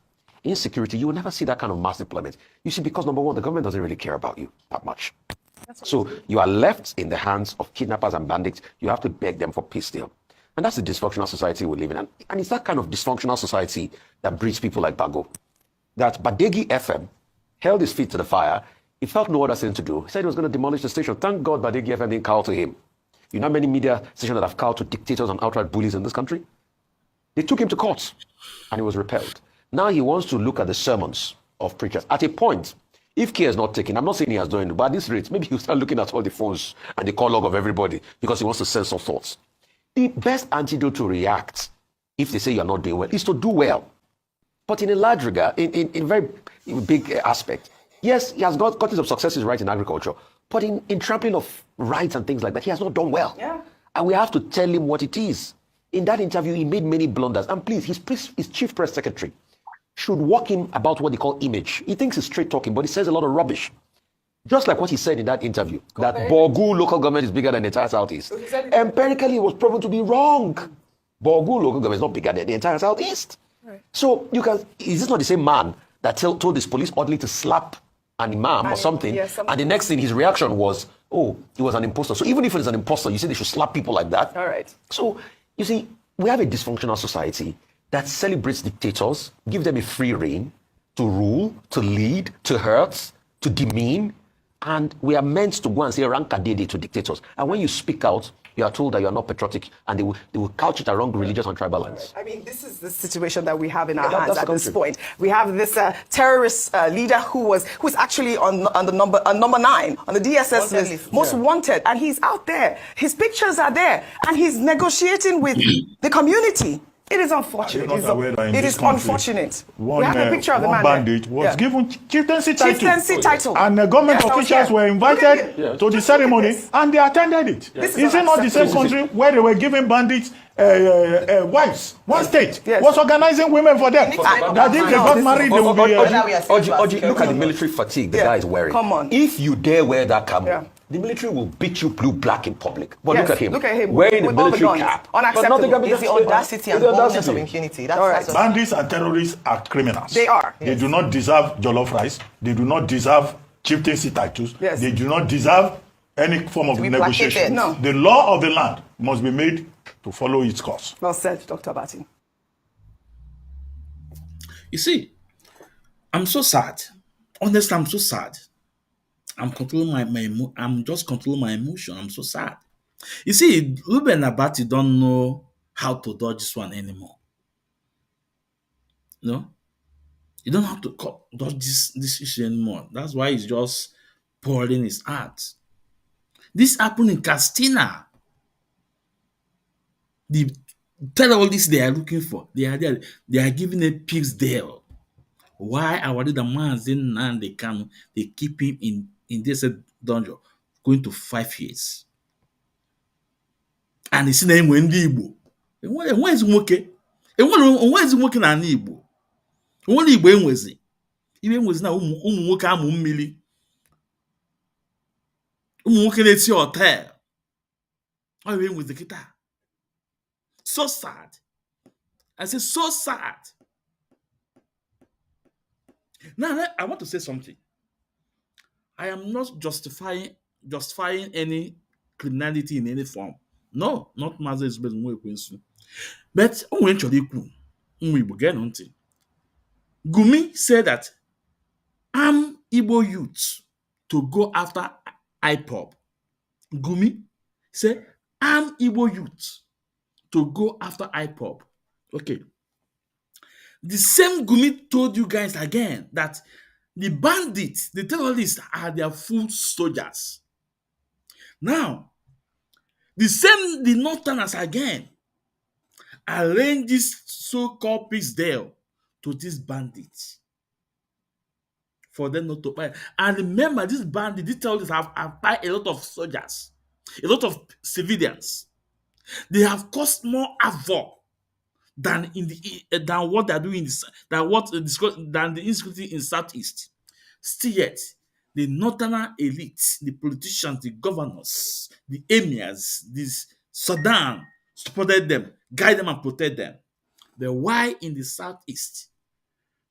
Speaker 12: In security, you will never see that kind of mass deployment. You see, because number one, the government doesn't really care about you that much. So you are left in the hands of kidnappers and bandits. You have to beg them for peace deal. And that's the dysfunctional society we live in. And it's that kind of dysfunctional society that breeds people like Bago. That Badegi FM held his feet to the fire. He felt no other thing to do. He said he was going to demolish the station. Thank God Badegi FM didn't call to him. You know how many media stations that have called to dictators and outright bullies in this country? They took him to court and he was repelled. Now he wants to look at the sermons of preachers. At a point, if care is not taken, I'm not saying he has done it, but at this rate, maybe he'll start looking at all the phones and the call log of everybody because he wants to censor thoughts. The best antidote to react, if they say you're not doing well, is to do well. But in a large regard, in a very big aspect, yes, he has gotten some successes right in agriculture, but in trampling of rights and things like that, he has not done well. Yeah. And we have to tell him what it is. In that interview, he made many blunders. And please, his chief press secretary should walk him about what they call image. He thinks he's straight talking, but he says a lot of rubbish. Just like what he said in that interview, that Borgu local government is bigger than the entire Southeast. Empirically, it was proven to be wrong. Borgu local government is not bigger than the entire Southeast. Right. So is this not the same man that told his police orderly to slap an imam or something? Yes, and the next thing, his reaction was, oh, he was an imposter. So even if it's an imposter, you say they should slap people like that. All right. So, you see, we have a dysfunctional society that celebrates dictators, give them a free reign to rule, to lead, to hurt, to demean. And we are meant to go and say rankadede to dictators. And when you speak out, you are told that you are not patriotic, and they will couch it around religious and tribal lines.
Speaker 6: I mean, this is the situation that we have in our
Speaker 12: That's
Speaker 6: hands at this point. We have this terrorist leader who's actually on the number 9 on the DSS list, most wanted, and he's out there. His pictures are there, and he's negotiating with the community. It is unfortunate. It is unfortunate. We have a picture of the man.
Speaker 7: One bandit was given chieftaincy title.
Speaker 6: Chieftaincy title.
Speaker 7: And the government officials were invited to the ceremony, and they attended it. Is it not the same country where they were giving bandits wives? One state was organizing women for them. That if they got married, they would be...
Speaker 12: Oji, look at the military fatigue the guy is wearing.
Speaker 6: Come on.
Speaker 12: If you dare wear that camo, the military will beat you blue-black in public. But look at him. Wearing a military cap.
Speaker 6: Unacceptable.
Speaker 13: It's the audacity and boldness of impunity. That's
Speaker 7: Bandits and terrorists are criminals.
Speaker 6: They are.
Speaker 7: They do not deserve jollof rice. They do not deserve chieftaincy titles. They do not deserve any form of negotiation.
Speaker 6: No.
Speaker 7: The law of the land must be made to follow its course.
Speaker 6: Well said, Dr. Abati.
Speaker 3: You see, I'm so sad. Honestly, I'm so sad. I'm controlling I'm just controlling my emotion. I'm so sad. You see, Ruben Abati don't know how to dodge this one anymore. No? You don't have to dodge this issue anymore. That's why he's just pouring his heart. This happened in Castina. The terrorists they are looking for, they are giving a pig's deal. Why our leader Mazin and they keep him in this dungeon going to 5 years. And it's name when the Igbo. And where is Moke? And where is Moke na Igbo? Only Igbo enwezi. Even was na umu nwoke amu mmili. Umu nwoke na-eti hotel. All even with the guitar. So sad. I say so sad. Now I want to say something. I am not justifying any criminality in any form. No, not Mazi Ezubeze Nwekwensu. But Gumi said that I'm Igbo youth to go after IPOB. Gumi said I'm Igbo youth to go after IPOB. Okay. The same Gumi told you guys again that the bandits, the terrorists are their foot soldiers. Now, the Northerners again arrange this so-called peace deal to these bandits for them not to buy. And remember, these bandits, these terrorists have bought a lot of soldiers, a lot of civilians. They have caused more havoc than what they're doing than the insecurity in Southeast. Still yet, the northern elite, the politicians, the governors, the emirs, this Sudan supported them, guide them and protect them. But why in the Southeast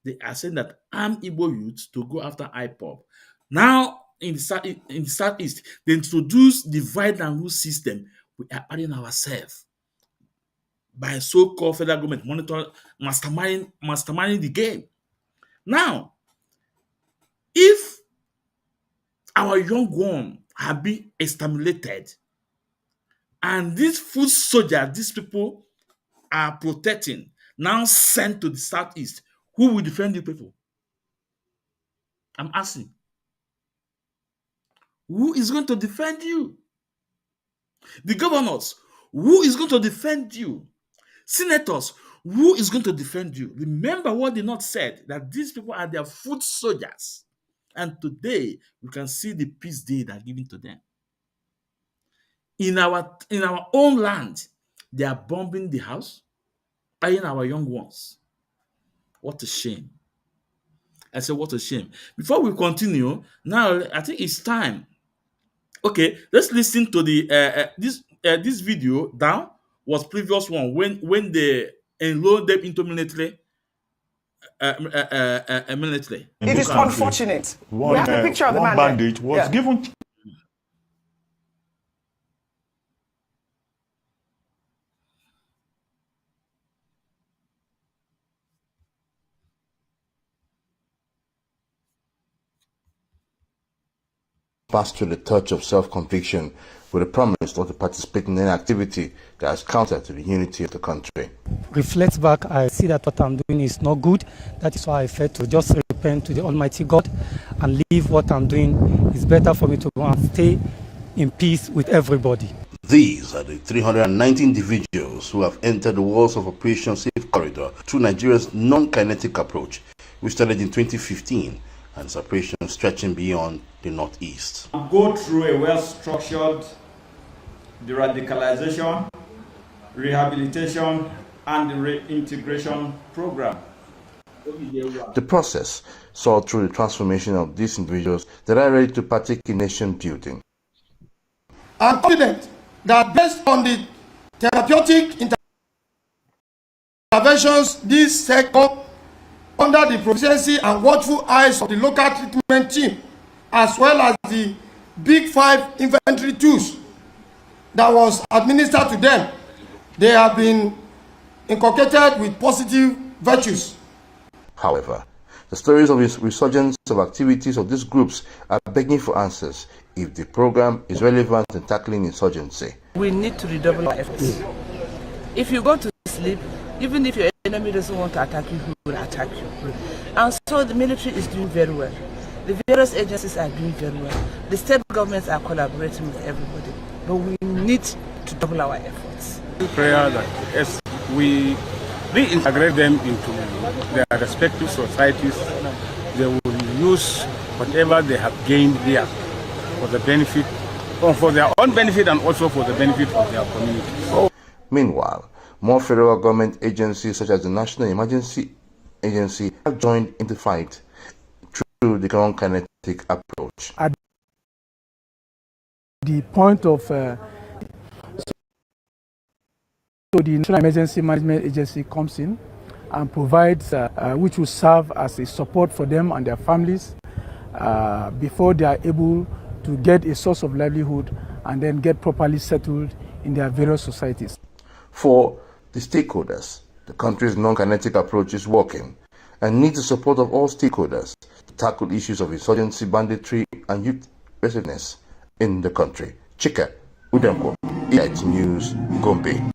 Speaker 3: they are saying that armed Igbo youth to go after IPOB? Now in the Southeast they introduce the divide and rule system. We are adding ourselves by so-called federal government masterminding the game. Now, if our young ones have been exterminated and these foot soldiers, these people are protecting, now sent to the Southeast, who will defend you people? I'm asking. Who is going to defend you? The governors, who is going to defend you? Senators, who is going to defend you? Remember what the North said, that these people are their foot soldiers. And today, we can see the peace they are giving to them. In our own land, they are bombing the house, buying our young ones. What a shame. I said, what a shame. Before we continue, now I think it's time. Okay, let's listen to the this video down. Was previous one when they enrolled them into military. Military.
Speaker 6: It is unfortunate. We have a picture of the man.
Speaker 7: One bandit was given.
Speaker 5: pass through the touch of self-conviction with a promise not to participate in any activity that is counter to the unity of the country.
Speaker 14: Reflect back, I see that what I'm doing is not good. That is why I felt to just repent to the Almighty God and leave what I'm doing. It's better for me to go and stay in peace with everybody.
Speaker 5: These are the 390 individuals who have entered the walls of Operation Safe Corridor through Nigeria's non-kinetic approach, which started in 2015 and its operation stretching beyond the northeast.
Speaker 15: Go through a well-structured de-radicalization, rehabilitation, and reintegration program.
Speaker 5: The process saw through the transformation of these individuals that are ready to partake in nation building.
Speaker 16: I'm confident that based on the therapeutic interventions this sector, under the proficiency and watchful eyes of the local treatment team, as well as the Big 5 infantry tools that was administered to them, they have been inculcated with positive virtues.
Speaker 5: However, the stories of resurgence of activities of these groups are begging for answers if the program is relevant in tackling insurgency.
Speaker 17: We need to redouble our efforts. If you go to sleep, even if your enemy doesn't want to attack you, he will attack you. And so the military is doing very well. The various agencies are doing very well. The state governments are collaborating with everybody. But we need to double our efforts.
Speaker 18: Prayer that as we reintegrate them into their respective societies, they will use whatever they have gained here for the benefit, or for their own benefit and also for the benefit of their communities.
Speaker 5: Meanwhile, more federal government agencies such as the National Emergency Agency have joined in the fight through the non-kinetic approach.
Speaker 19: At the point of so the National Emergency Management Agency comes in and provides, which will serve as a support for them and their families before they are able to get a source of livelihood and then get properly settled in their various societies.
Speaker 5: For the stakeholders, the country's non-kinetic approach is working and needs the support of all stakeholders to tackle issues of insurgency, banditry, and youth resistance in the country. Chika Udemko, EIT News, Gombe.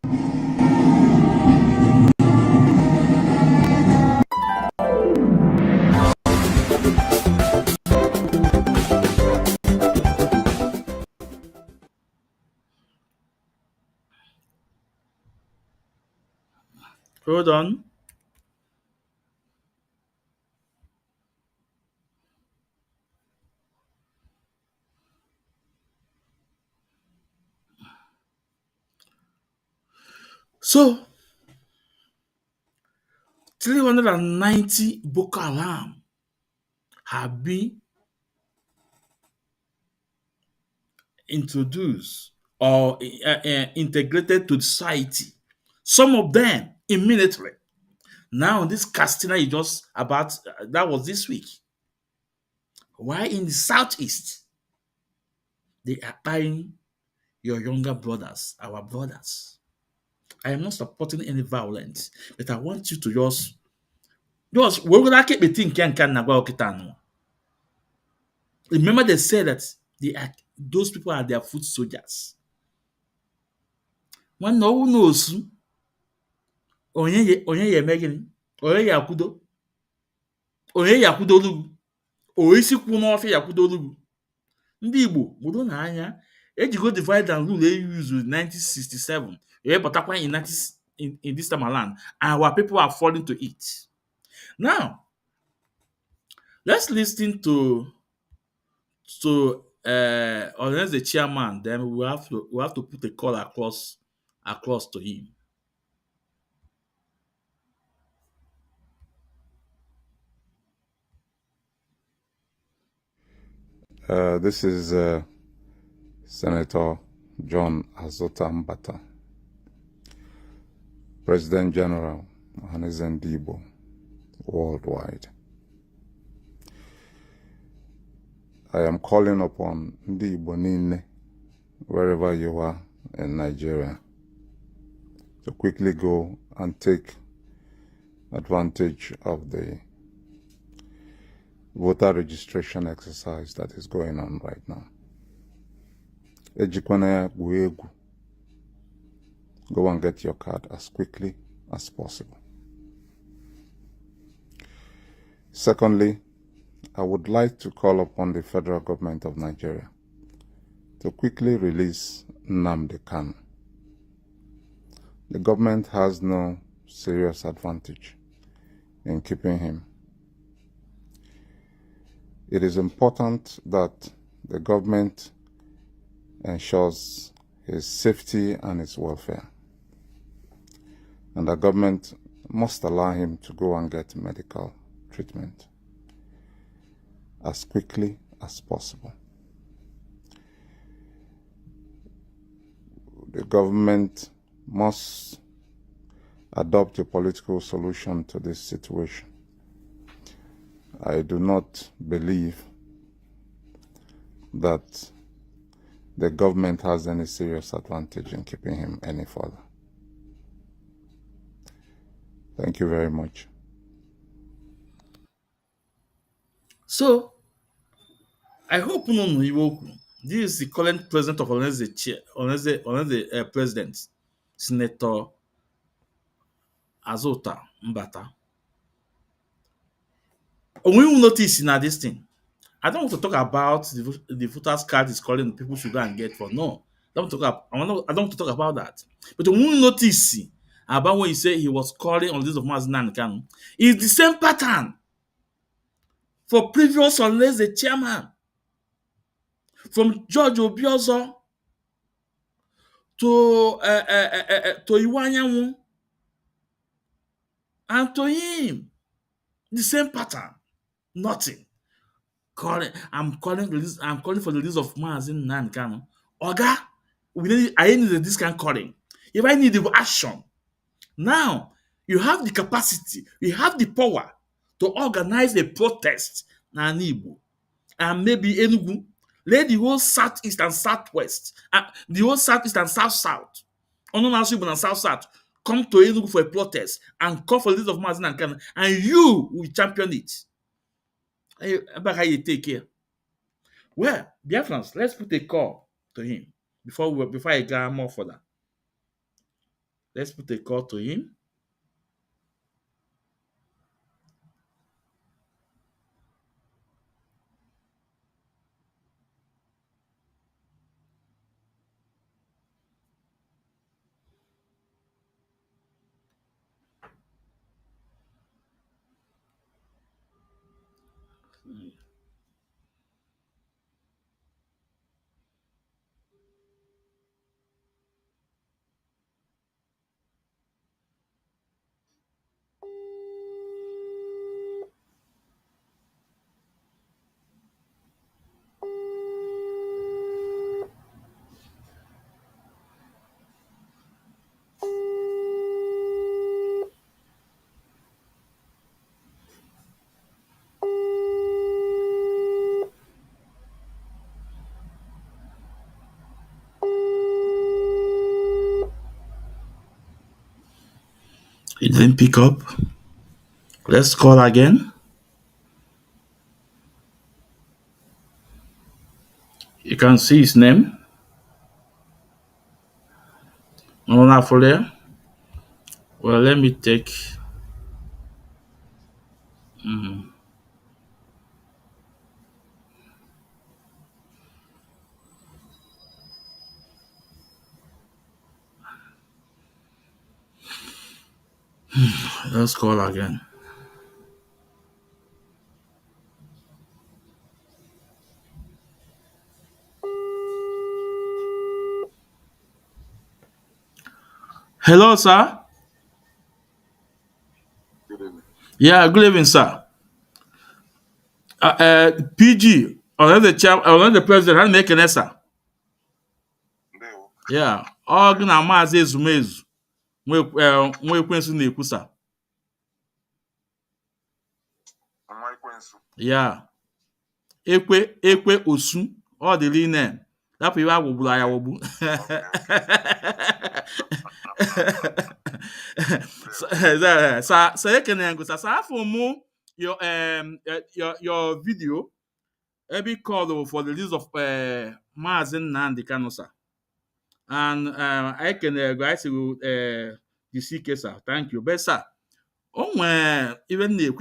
Speaker 3: Hold on. So, 390 Boko Haram have been introduced or integrated to society. Some of them immediately. Now, this Castina is just about, that was this week. Why in the southeast, they are buying your younger brothers, our brothers. I am not supporting any violence, but I want you to just remember they said that those people are their foot soldiers. One no one knows onye yemegin, onye yakudo, onye yakudolu, oisi kwu n'ofe yakudolu. Ndị Igbo bụrụ na anya ejigo divide and rule use in 1967. In this time around, our people are falling to it. Now, let's listen to Ohanaeze the chairman. Then we have to put a call across to him.
Speaker 20: This is Senator John Azuta Mbata, President General Ohanaeze Igbo worldwide. I am calling upon the Igbo Nine, wherever you are in Nigeria, to quickly go and take advantage of the voter registration exercise that is going on right now. Ejikwana ya gwuo egwu. Go and get your card as quickly as possible. Secondly, I would like to call upon the federal government of Nigeria to quickly release Nnamdi Kanu. The government has no serious advantage in keeping him. It is important that the government ensures his safety and his welfare, and the government must allow him to go and get medical treatment as quickly as possible. The government must adopt a political solution to this situation. I do not believe that the government has any serious advantage in keeping him any further. Thank you very much.
Speaker 3: So, I hope no Iwoku. This is the current president of Ohanaeze president, Senator Azuta Mbata. When you notice in this thing, I don't want to talk about the voters card is calling people should go and get for. No, I don't want to talk about that. But when you notice about when he said he was calling on the list of Mazinan Kanu, it's the same pattern for previous unless the chairman. From George Obiozo to Iwanyanwu and to him, the same pattern. Nothing. I'm calling for the list of Mazin Nankano. Oga, I need this kind of calling. If I need the action, now you have the capacity, you have the power to organize a protest in Igbo and maybe Enugu. Let the whole southeast and southwest, the whole southeast and south, and south come to Enugu for a protest and call for the list of Mazin Nankano, and you will champion it. How you take care? Well, Biafrans, let's put a call to him before I go more further. Let's put a call to him. He didn't pick up. Let's call again. You can see his name. Well, let me take. Let's call again. Hello, sir.
Speaker 21: Good evening.
Speaker 3: Yeah, good evening, sir. PG, another president, how make an sir? Yeah, all gonna mazi ezumezu. Nwe ekwensu na-ekwu, sir. Yeah. Ekwe osu, all the name. That people will awobu. So you can go, sir. For more your video. every call for the release of Mazen Nnamdi Kanu, sir. And I can go to the CK, sir. Thank you. But, sir, even the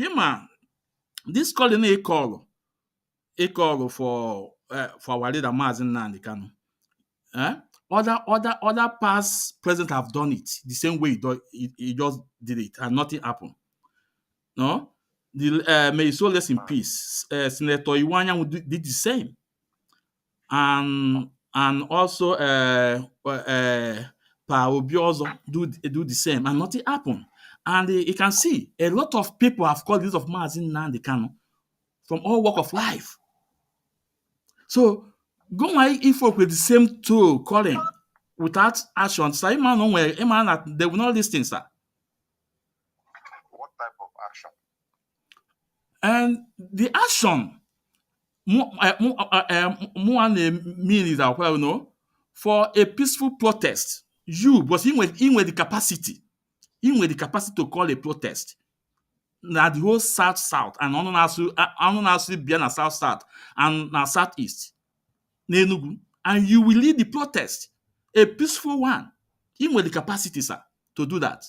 Speaker 3: this calling a call for our leader Mazen Nnamdi Kanu. Other past presidents have done it the same way he just did it, and nothing happened. No, may his soul rest in peace. Senator Iwanya did the same, and also Pa Obi also do the same, and nothing happened. And you can see a lot of people have called this of Mazen Nnamdi Kanu from all walk of life. So go if with the same tool calling without action, so they will not listen, sir.
Speaker 20: What type of action?
Speaker 3: And the action more mean is that, well, for a peaceful protest, but in with the capacity to call a protest. Now the whole south and also be na south and na southeast, Nenugu, and you will lead the protest, a peaceful one, even with the capacity, sir, to do that.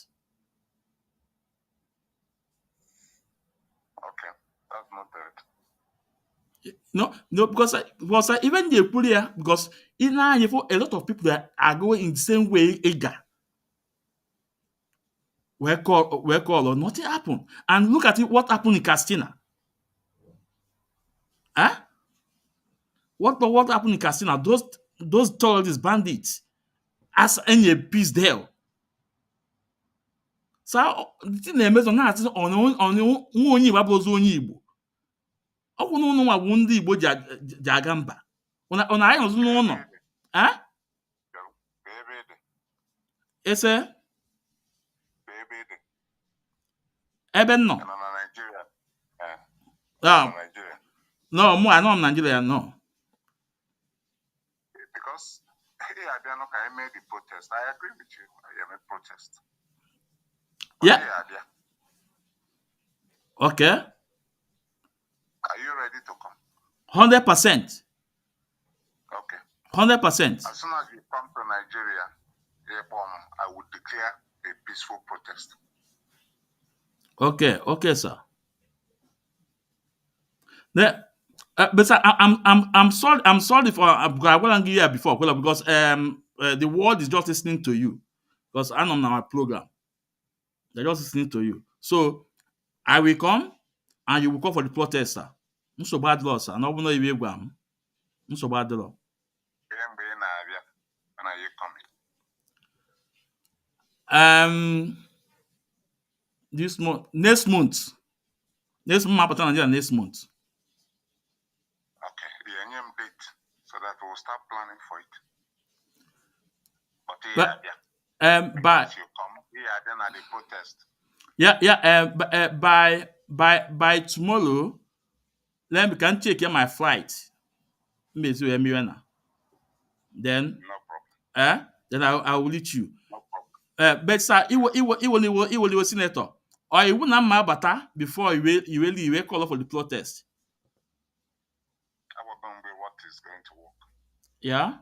Speaker 20: Okay, that's not it.
Speaker 3: No, because even the Pulia, because in a lot of people that are going in the same way, eager. Where call or nothing happened. And look at it, what happened in Castina. Huh? What happened in Castina? Those terrorist bandits as any peace there. So the thing they made on that is on only Igbo. Ọ bụ n'ụlọ nwa bụ ndị Igbo ji aga mba. Ọ na anyị nọzụ n'ụlọ. Ese? Ebe nọ? No, I know Nigeria, no.
Speaker 20: Because I made the protest. I agree with you. I am a protest.
Speaker 3: Yeah. Okay.
Speaker 20: Are you ready to come?
Speaker 3: 100%.
Speaker 20: Okay.
Speaker 3: 100%.
Speaker 20: As soon as you come to Nigeria, I would declare a peaceful protest.
Speaker 3: Okay, sir. But sir, I'm sorry for I wasn't here before because the world is just listening to you because I'm on our program. They're just listening to you. So I will come and you will come for the protest, sir. So bad law, sir. No, you will so bad law.
Speaker 20: When are you coming?
Speaker 3: This month, next month. Next month.
Speaker 20: Okay, the NM date so that we'll start planning for it. But you come here, then at the protest.
Speaker 3: By tomorrow, let me can check my flight. Then
Speaker 20: No problem.
Speaker 3: Then I will reach you.
Speaker 20: No problem.
Speaker 3: But sir, it was senator. Or you wouldn't have bata before you will call for the protest.
Speaker 20: I will going to be what is going to work.
Speaker 3: Yeah.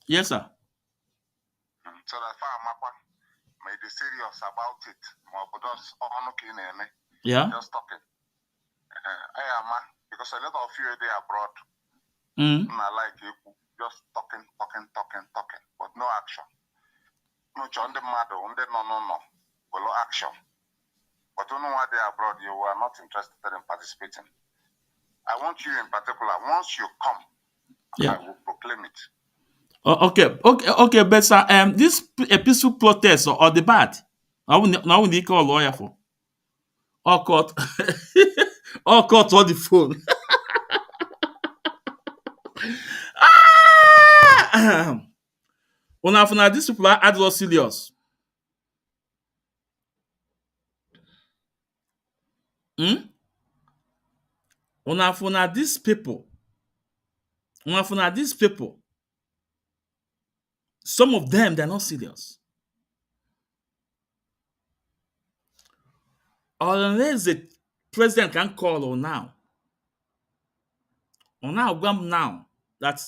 Speaker 3: Yes, sir.
Speaker 20: So that far, may be serious about it.
Speaker 3: Yeah.
Speaker 20: Just talking. I am because a lot of you are there abroad. I like you just talking, but no action. No, John the mother, no. But no action. But don't know why they are abroad. You are not interested in participating. I want you in particular. Once you come, I will proclaim it.
Speaker 3: Okay, but sir, this a peaceful protest or the bad? I will need call a lawyer for. Or court, or court on the phone. Now these people are adult serious. Now these people. Some of them, they're not serious. unless the president can call on now. On now, now that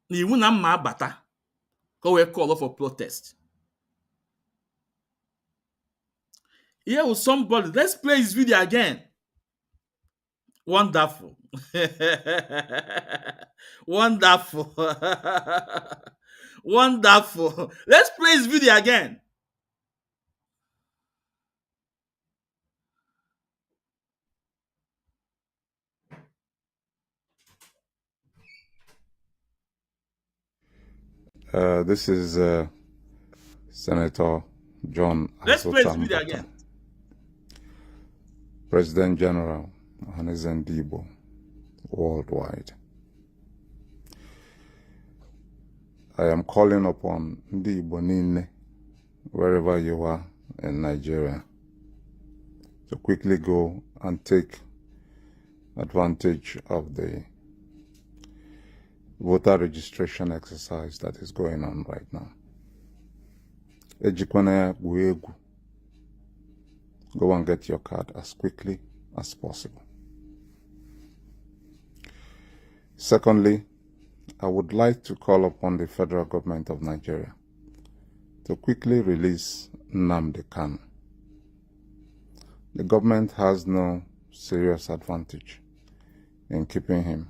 Speaker 3: even a ma bata go we call for protest. Here with somebody. Let's play his video again. Wonderful. Wonderful. Wonderful. Let's play his video again.
Speaker 20: This is Senator John
Speaker 3: Let's play his
Speaker 20: Azuta,
Speaker 3: video again.
Speaker 20: President General Ohanaeze and Igbo worldwide. I am calling upon the Igbo niile, wherever you are in Nigeria, to quickly go and take advantage of the voter registration exercise that is going on right now. Ejikwana Guegu. Go and get your card as quickly as possible. Secondly, I would like to call upon the federal government of Nigeria to quickly release Nnamdi Kanu. The government has no serious advantage in keeping him.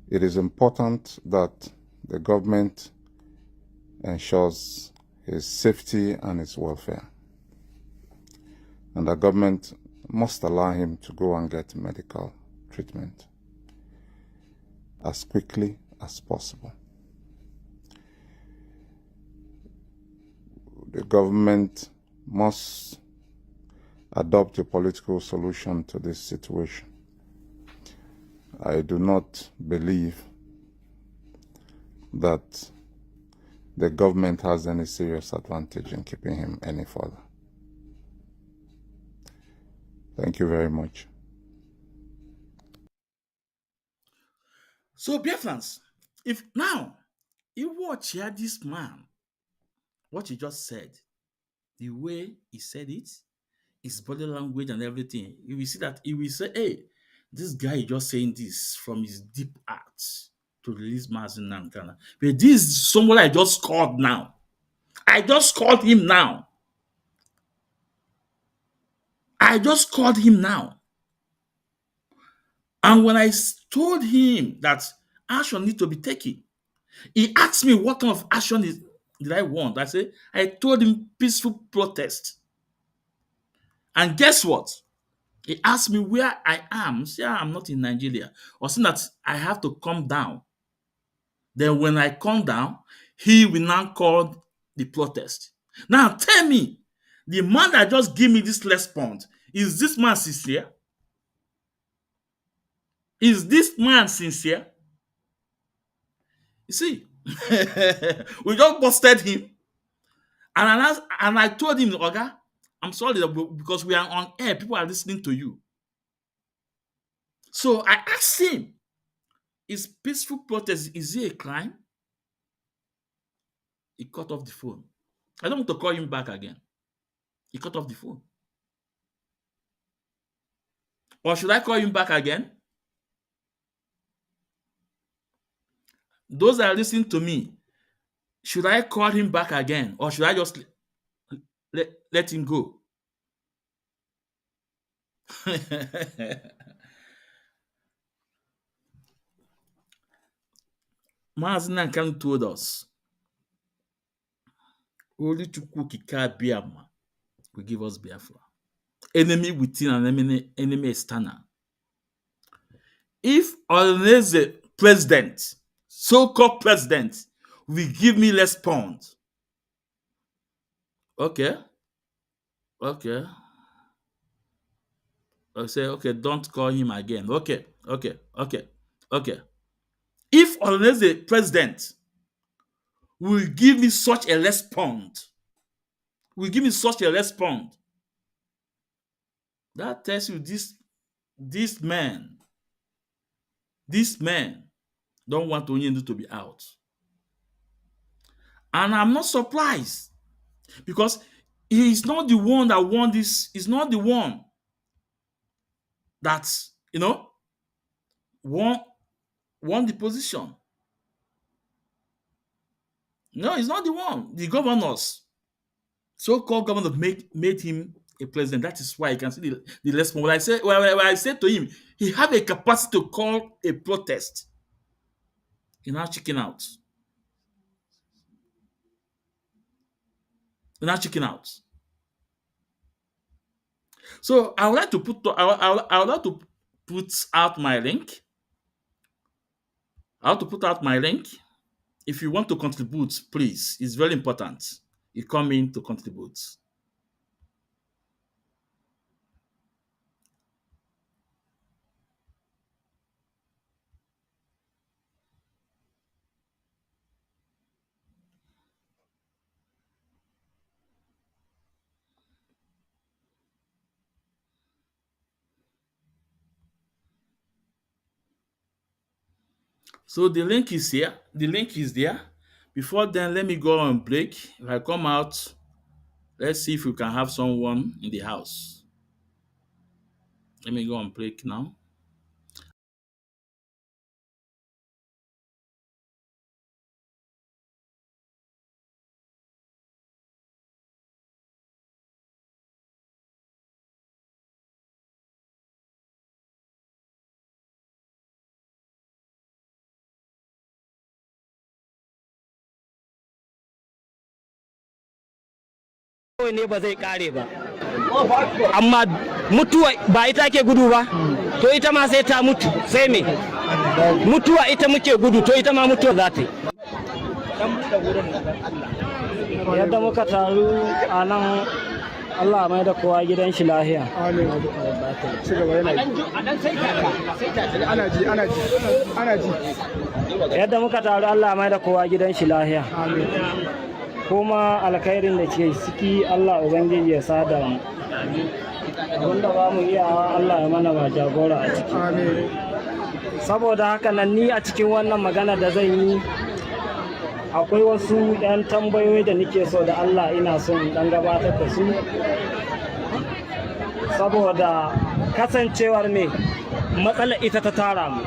Speaker 20: It is important that the government ensures his safety and his welfare. And the government must allow him to go and get medical treatment as quickly as possible. The government must adopt a political solution to this situation. I do not believe that the government has any serious advantage in keeping him any further. Thank you very much.
Speaker 3: So, Biafrans, if now you watch here this man, what he just said, the way he said it, his body language and everything, you will see that he will say, hey, this guy is just saying this from his deep heart to release Mazi Nnamdi Kanu. But this is someone I just called now. I just called him now. I just called him now. And when I told him that action need to be taken, he asked me what kind of action did I want. I told him peaceful protest. And guess what? He asked me where I am. See, I'm not in Nigeria. Or saying that I have to come down. Then when I come down, he will now call the protest. Now tell me, the man that just gave me this response, is this man sincere? Is this man sincere? You see, we just busted him. And I told him, Oga, I'm sorry because we are on air. People are listening to you. So I asked him, is peaceful protest, is it a crime? He cut off the phone. I don't want to call him back again. He cut off the phone. Or should I call him back again? Those that are listening to me, should I call him back again? Or should I just let him go? Mazi Nnamdi Kanu told us, only Chukwu Okike Abiama will give us Biafra. Enemy within and enemy external. If Ohanaeze president, so-called president, will give me response, okay. I say, okay, don't call him again. Okay. If Ohanaeze president will give me such a response, that tells you this man don't want Onyendu to be out. And I'm not surprised because He's not the one that won this. He's not the one that, won the position. No, he's not the one. The governors, so-called governors, made him a president. That is why you can see the response. When I said to him, he had a capacity to call a protest. He now chicken out. So I would like to put out my link. If you want to contribute, please. It's very important. You come in to contribute. So the link is here. The link is there. Before then, let me go on break. If I come out, let's see if we can have someone in the house. Let me go on break now.
Speaker 21: ne ba zai kare ba amma mutuwa ba ita ke gudu ba to ita ma sai ta mutu sai me mutuwa ita muke gudu to ita ma mutuwa za ta yi yadda muka taru a nan Allah mai da kowa gidan shi lahiya yadda muka taru Allah mai da kowa gidan shi lahiya kuma alkhairin da ke ciki Allah ubangiji ya sada mu abinda ba mu iya Allah ya mana ba jagora a ciki saboda haka nan ni a cikin wannan magana da zan yi akwai wasu 'yan tambayoyi da nake so da Allah ina son dan gabatar da su saboda kasancewar me matsala ita ta tara mu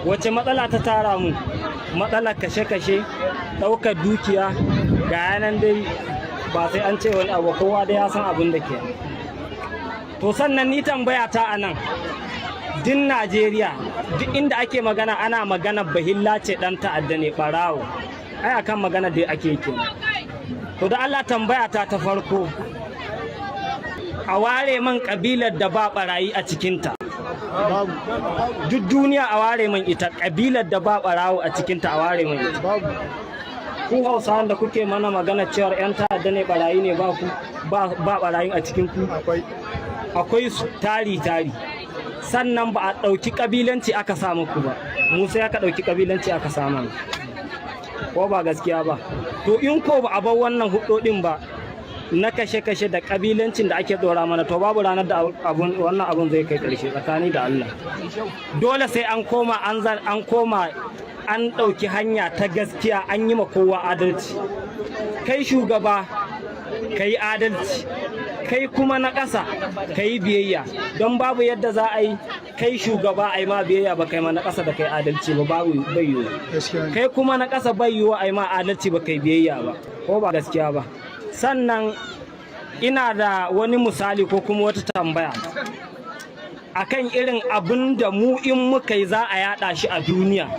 Speaker 21: wace matsala ta tara mu matsalar kashe-kashe ɗaukar dukiya ga yanan dai ba sai an ce wani abu kowa da ya san abin da ke to sannan ni tambaya ta a nan din Najeriya duk inda ake magana ana magana bahilla ce dan ta'adda ne barawo ai akan magana da ake ke to da Allah tambaya ta farko a ware man kabilar da ba barayi a cikinta duk duniya a ware man ita kabilar da ba barawo a cikinta a ware man ita ku Hausawan da kuke mana magana cewa yan ta'adda ne barayi ne ba barayi a cikin ku akwai su tari sannan ba a ɗauki ƙabilanci aka samu ku ba mu sai aka ɗauki ƙabilanci aka samu ko ba gaskiya ba to in ko ba a bar wannan hudodin ba na kashe-kashe da ƙabilancin da ake ɗora mana to babu ranar da wannan abun zai kai ƙarshe tsakani da Allah dole sai an koma an ɗauki hanya ta gaskiya an yi ma kowa adalci kai shugaba ka yi adalci kai kuma na ƙasa ka yi biyayya don babu yadda za a yi kai shugaba a yi ma biyayya ba kai ma na ƙasa da kai adalci ba babu bai yiwu kai kuma na ƙasa bai yiwu a yi ma adalci ba kai biyayya ba ko ba gaskiya ba sannan ina da wani misali ko kuma wata tambaya akan irin abin da mu in muka yi za a yada shi a duniya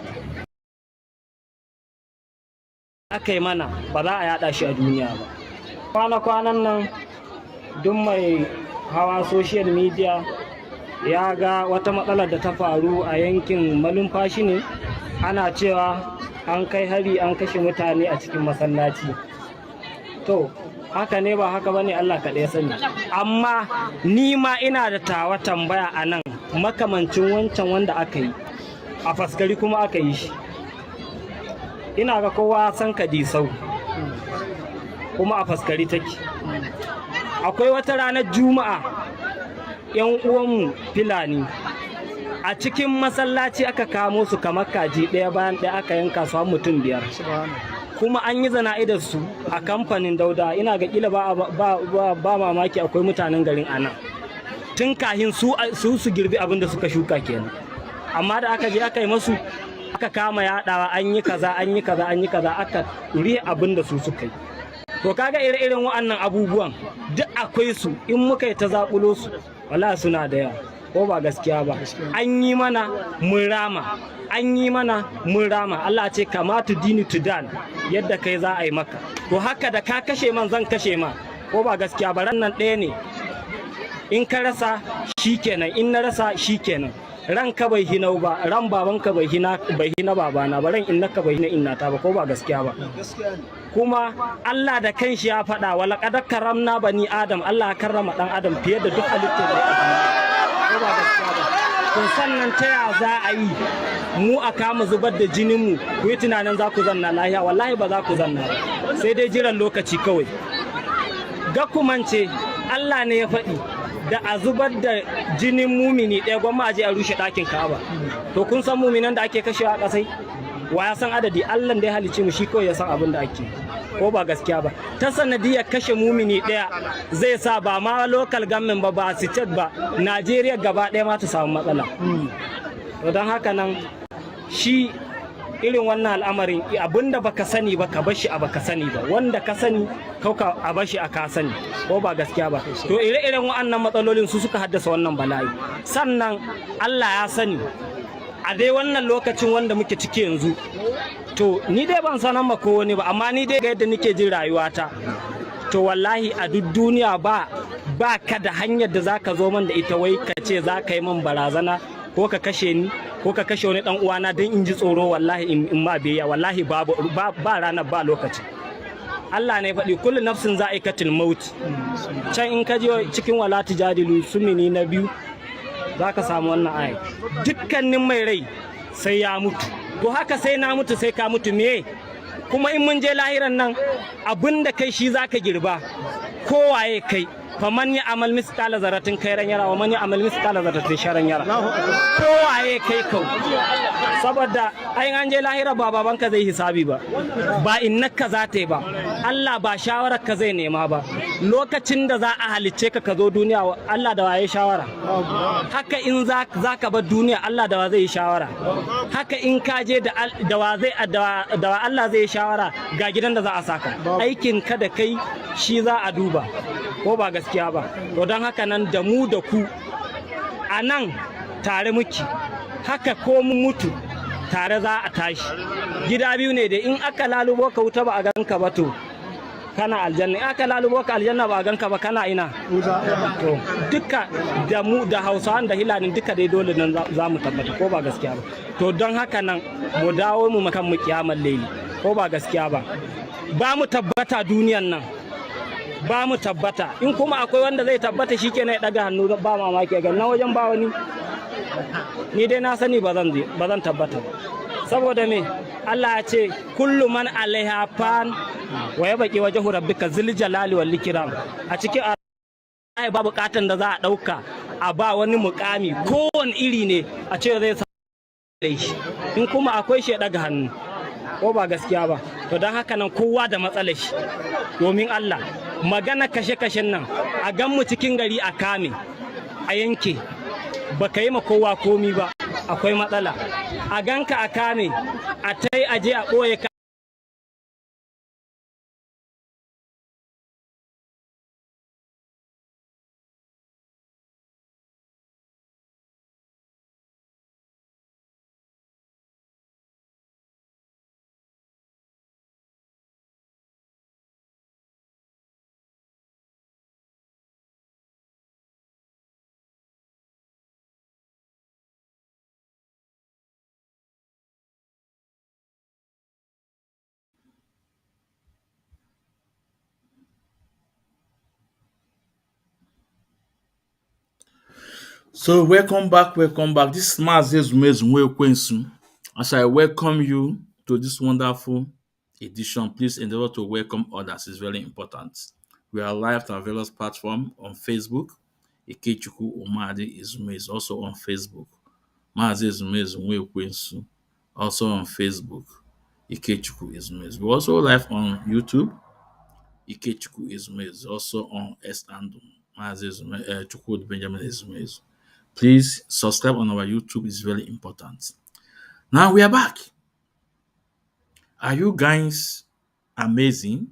Speaker 21: aka yi mana ba za a yada shi a duniya ba kwana-kwanan nan duk mai hawa social media ya ga wata matsalar da ta faru a yankin malumfashi ne ana cewa an kai hari an kashe mutane a cikin masallaci to haka ne ba haka bane Allah kaɗai sani amma ni ma ina da tawa tambaya a nan makamancin wancan wanda aka yi a faskari kuma aka yi shi ina ga kowa san kadisau kuma a faskari take akwai wata ranar juma'a yan uwanmu filani a cikin masallaci aka kamo su kamar kaji ɗaya bayan ɗaya aka yanka su mutum 5 kuma an yi zana'idar su a kamfanin Dauda, ina ga kila ba mamaki akwai mutanen garin anan tun kahin su girbi abin da suka shuka kenan, amma da aka je aka yi masu aka kama yaɗawa an yi kaza aka rihe abin da su suka yi. To kaga ire-iren wa'annan abubuwan duk akwai su, in muka yi ta zaƙulo su wala suna da yawa, ko ba gaskiya ba. An yi mana mun rama, Allah ce kamatu dini tudan, yadda kai za a yi maka. To haka da ka kashe man zan kashe ma, ko ba gaskiya ba. Ran nan ɗaya ne, in ka rasa shikenan, in na rasa shikenan. Ranka bai hinau ba, ran babanka bai hina babana ba, ran innaka bai hina innata ba, ko ba gaskiya ba. Kuma Allah da kanshi ya faɗa wa laqad karamna bani adam, Allah ya karrama dan adam fiye da duk halittar da ya ko ba gaskiya ba. To sannan ta ya za a yi mu a kama zubar da jinin mu ku yi tunanin za ku zanna lahiya? Wallahi ba za ku zanna ba, sai dai jiran lokaci kawai. Ga kumance Allah ne ya faɗi da a zubar da jinin mumini ɗaya gwamma a je a rushe ɗakin Ka'aba. To kun san muminan da ake kashewa a ƙasai? Wa ya san adadi? Allah da ya halicce mu shi kawai ya san abin da ake, ko ba gaskiya ba. Ta sanadiyar kashe mumini ɗaya zai sa ba ma local government ba state ba, Najeriya gaba ɗaya ma ta samu matsala. To don haka nan shi irin wannan al'amarin abinda baka sani ba ka bashi a baka sani ba, wanda ka sani kauka a bashi a ka sani, ko ba gaskiya ba. To ire-iren wa'annan matsalolin su suka haddasa wannan bala'i. Sannan Allah ya sani a dai wannan lokacin wanda muke ciki yanzu, to ni dai ban sanar ma ko wani ba, amma ni dai ga yadda nake jin rayuwata, to wallahi a duk duniya ba ka da hanyar da zaka zo man da ita wai ka ce za ka yi man barazana ko ka kashe ni ko ka kashe wani dan uwana don in ji tsoro, wallahi in ma biya, wallahi ba ranar ba lokaci. Allah ne faɗi kullu nafsin za'iqatul maut. Can in ka je cikin wala tujadilu sumini na 2 za ka samu wannan aya, dukkanin mai rai sai ya mutu. To haka sai na mutu sai ka mutu me? Kuma in mun je lahiran nan abinda kai shi za ka girba, kowaye kai. Faman ya amal misqala zaratin khairan yara wa man ya amal misqala zaratin sharran yara. Kowaye kai kau, saboda ai an je lahira ba babanka zai hisabi ba innaka za ta yi ba, Allah ba shawarar ka zai nema ba. Lokacin da za a halicce ka zo duniya, Allah da waye shawara? Haka in za ka bar duniya, Allah da wa zai yi shawara? Haka in ka je da wa Allah zai yi shawara ga gidan da za a saka? Aikin ka da kai shi za a duba, ko ba gaskiya ba. To don haka nan da mu da ku a nan tare muke, haka ko mun mutu tare za a tashi. Gida biyu ne da in aka lalubo ka wuta ba a ganka ba to kana aljanna, in aka lalubo ka aljanna ba a ganka ba kana ina. To duka da mu da Hausawan da Hilanin duka dai dole nan za mu tabbata, ko ba gaskiya ba. To don haka nan mu dawo mu makan mu kiyamar laili, ko ba gaskiya ba. Ba mu tabbata duniyan nan, ba mu tabbata. In kuma akwai wanda zai tabbata shikenan ya daga hannu, ba mamaki ga nan wajen ba wani. Ni dai na sani ba zan tabbata ba, saboda me Allah ya ce kullu man alaiha fan wa yabqi wajhu rabbika zil jalali wal ikram. A cikin ai ba bukatan da za a dauka a ba wani mukami kowane iri ne a ce zai sa shi, in kuma akwai shi ya daga hannu, ko ba gaskiya ba. To don haka nan kowa da matsalar shi, domin Allah magana kashe-kashen nan a gan mu cikin gari a kame a yanke, baka yi ma kowa komi ba, akwai matsala. A ganka a kame a tai aje a ɓoye ka
Speaker 3: So welcome back. This is Azuta. As I welcome you to this wonderful edition, please endeavor to welcome others. It's very important. We are live on various platforms on Facebook. Ikechukwu Umadi Izume is also on Facebook. Maazi Izume also on Facebook. Ikechukwu Ezumezu. We're also live on YouTube. Ikechukwu Ezumezu, also on S and Chukwudi Benjamin Ezumezu. Please subscribe on our YouTube, it's very important. Now we are back. Are you guys amazing?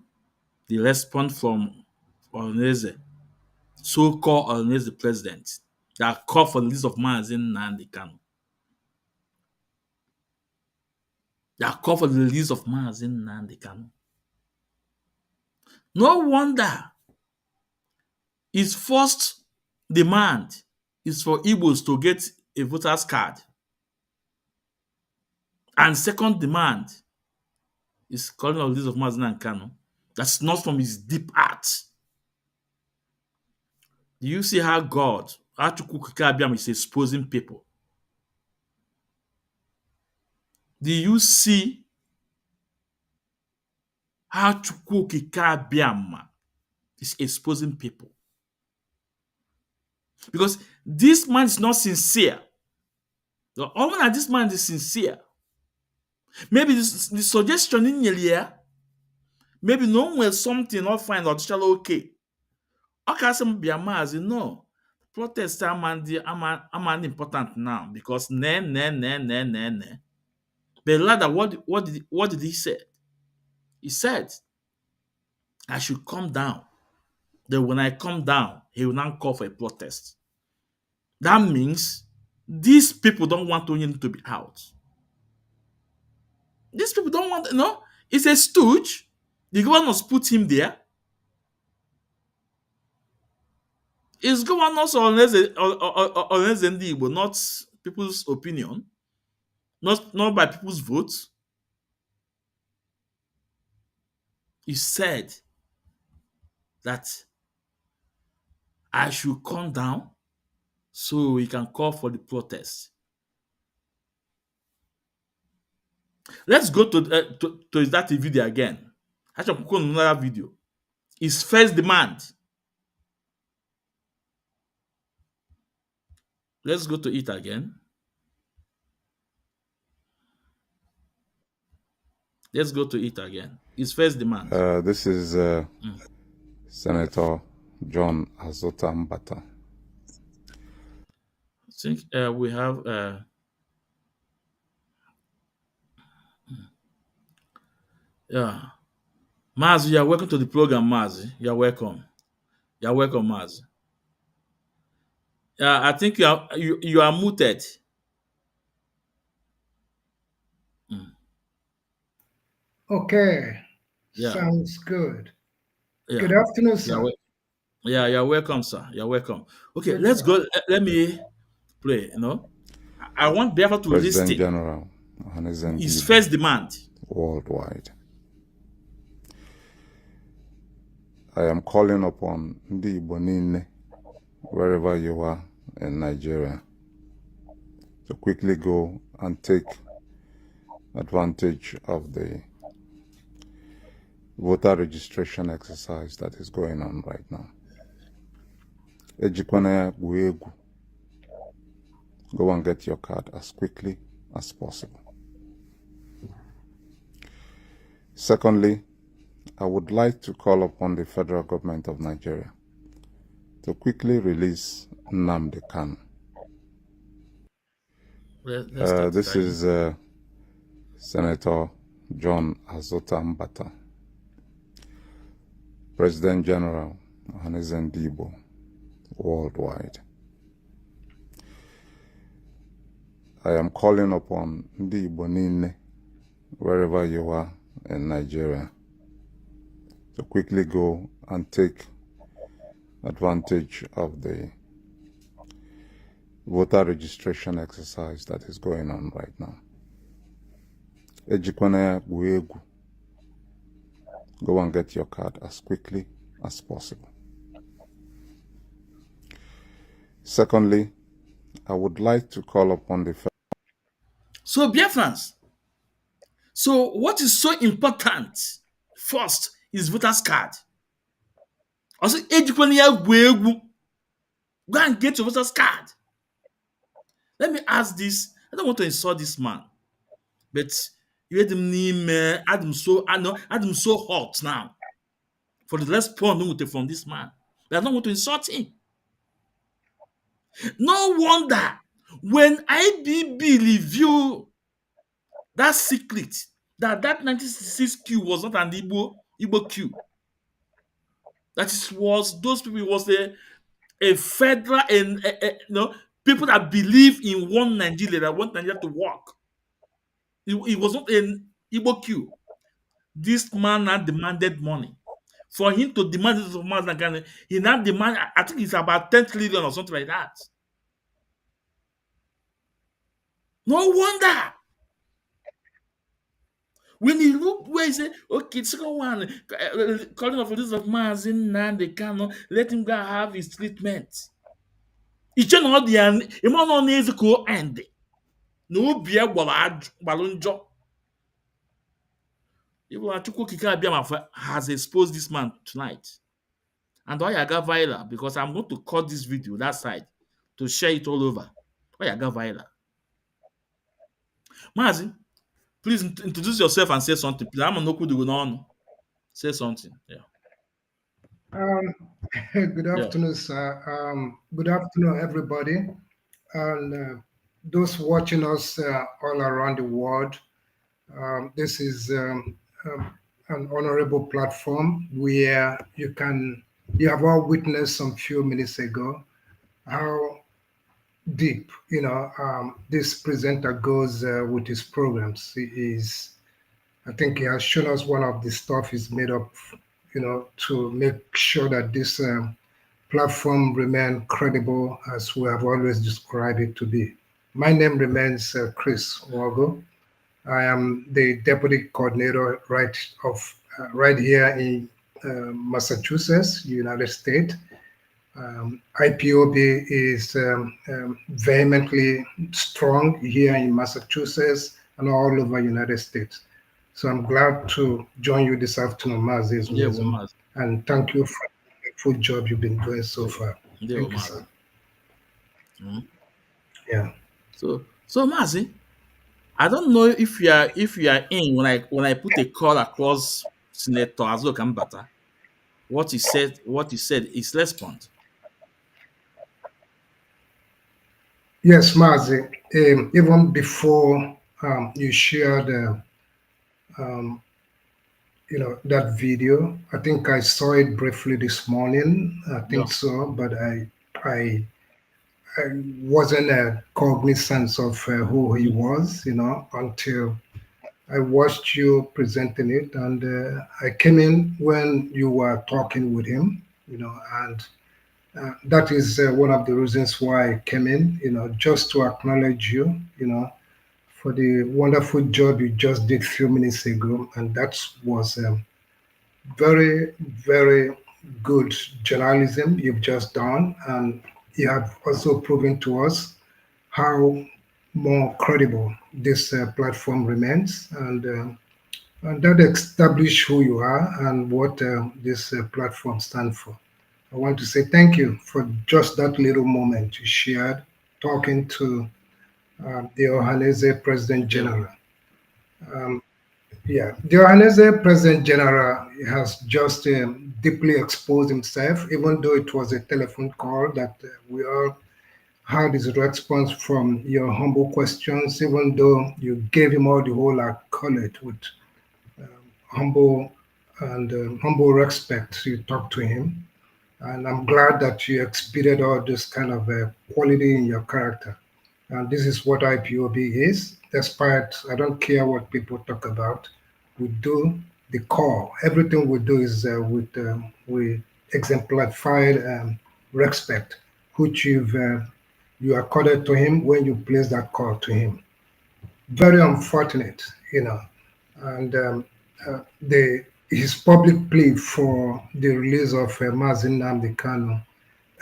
Speaker 3: The response from Ohanaeze, so-called Ohanaeze president, that called for the list of Maazin Nnamdi Kanu. That called for the release of Maazin Nnamdi Kanu. No wonder his first demand is for Igbos to get a voter's card. And second demand is calling for the release of Maazin Nnamdi Kanu. That's not from his deep heart. Do you see how God, Abiam, is exposing people? Do you see how Abiam is exposing people? Because this man is not sincere. The only that this man is sincere. Maybe the suggestion in here, maybe no one will something not find or shall okay. Okay, some be a mazi, no. Protest am important now because But rather, what did he say? He said, I should come down. Then when I come down, he will now call for a protest. That means these people don't want Onion to be out. These people don't want, no, it's a stooge. The governors put him there. It's governors unless the Igbo, not people's opinion, not by people's votes. He said that I should come down so he can call for the protest. Let's go to that video again. I shall put on another video. His first demand. Let's go to it again. Let's go to it again. His first demand.
Speaker 20: This is Senator John Azuta Mbata.
Speaker 3: I think we have yeah. Mazi, you're welcome to the program, Mazi. You're welcome. You're welcome, Mazi. I think you are muted.
Speaker 2: Okay.
Speaker 3: Yeah.
Speaker 2: Sounds good.
Speaker 3: Yeah.
Speaker 2: Good afternoon, sir.
Speaker 3: You're welcome, sir. You're welcome. Okay, let's go. Let me play, I want Biafra to
Speaker 20: President
Speaker 3: listen.
Speaker 20: General Ohanaeze
Speaker 3: His first demand.
Speaker 20: Worldwide. I am calling upon Ndi Igbo niile, wherever you are in Nigeria, to quickly go and take advantage of the voter registration exercise that is going on right now. Ejikwana Guegu. Go and get your card as quickly as possible. Secondly, I would like to call upon the federal government of Nigeria to quickly release Nnamdi Kanu. This is Senator John Azuta Mbata, President General Ohanaeze worldwide. I am calling upon Ndi Igbo niile, wherever you are in Nigeria, to quickly go and take advantage of the voter registration exercise that is going on right now. Ejikwana Guegu. Go and get your card as quickly as possible. Secondly, I would like to call upon the...
Speaker 3: So, Biafrans, so what is so important first is voter's card. Also, go and get your voter's card. Let me ask this. I don't want to insult this man, but Adam so hot now for the response from this man. They are not going to insult him. No wonder when IBB review that secret that 1966 Q was not an Igbo Q. That was those people was a federal and people that believe in one Nigeria, that want Nigeria to work. It was not an Igbo Q. This man now demanded money. For him to demand this of man, he now demand, I think it's about 10 trillion or something like that. No wonder. When he looked where he said, okay, second one, calling for this of Mazin Nandekano, let him go have his treatment. He changed all the Ohanaeze ko end. No beer balonjo. Has exposed this man tonight. And why I got viral? Because I'm going to cut this video that side to share it all over. Why I got viral? Mazi, please introduce yourself and say something. Please, I'm not going to go on. Say something. Yeah.
Speaker 2: Good afternoon, sir. Good afternoon, everybody. And those watching us all around the world. This is an honorable platform where you have all witnessed some few minutes ago how deep, this presenter goes with his programs. I think he has shown us one of the stuff he's made up, to make sure that this platform remain credible as we have always described it to be. My name remains Chris Wago. I am the deputy coordinator right here in Massachusetts, United States. IPOB is vehemently strong here in Massachusetts and all over United States. So I'm glad to join you this afternoon, Mazi. And thank you for the good job you've been doing so far. Thank you, sir. Yeah.
Speaker 3: So Mazi, I don't know if you are in when I put a call across Senator Azuta Mbata. What he said is response.
Speaker 2: Yes, Mazi. Even before you shared, that video, I think I saw it briefly this morning. I think so, but I wasn't cognizant of who he was, until I watched you presenting it, and I came in when you were talking with him, and that is one of the reasons why I came in, just to acknowledge you, for the wonderful job you just did a few minutes ago, and that was very, very good journalism you've just done, and you have also proven to us how more credible this platform remains, and that establishes who you are and what this platform stands for. I want to say thank you for just that little moment you shared talking to the Ohanaeze President General. The Ohanaeze President General has just deeply exposed himself, even though it was a telephone call that we all had his response from your humble questions, even though you gave him all the whole accolade with humble respect. You talked to him. And I'm glad that you exhibited all this kind of quality in your character. And this is what IPOB is. Despite, I don't care what people talk about, we do the core. Everything we do is with exemplified respect, which you accorded to him when you placed that call to him. Very unfortunate, and his public plea for the release of Mazin Nnamdi Kanu.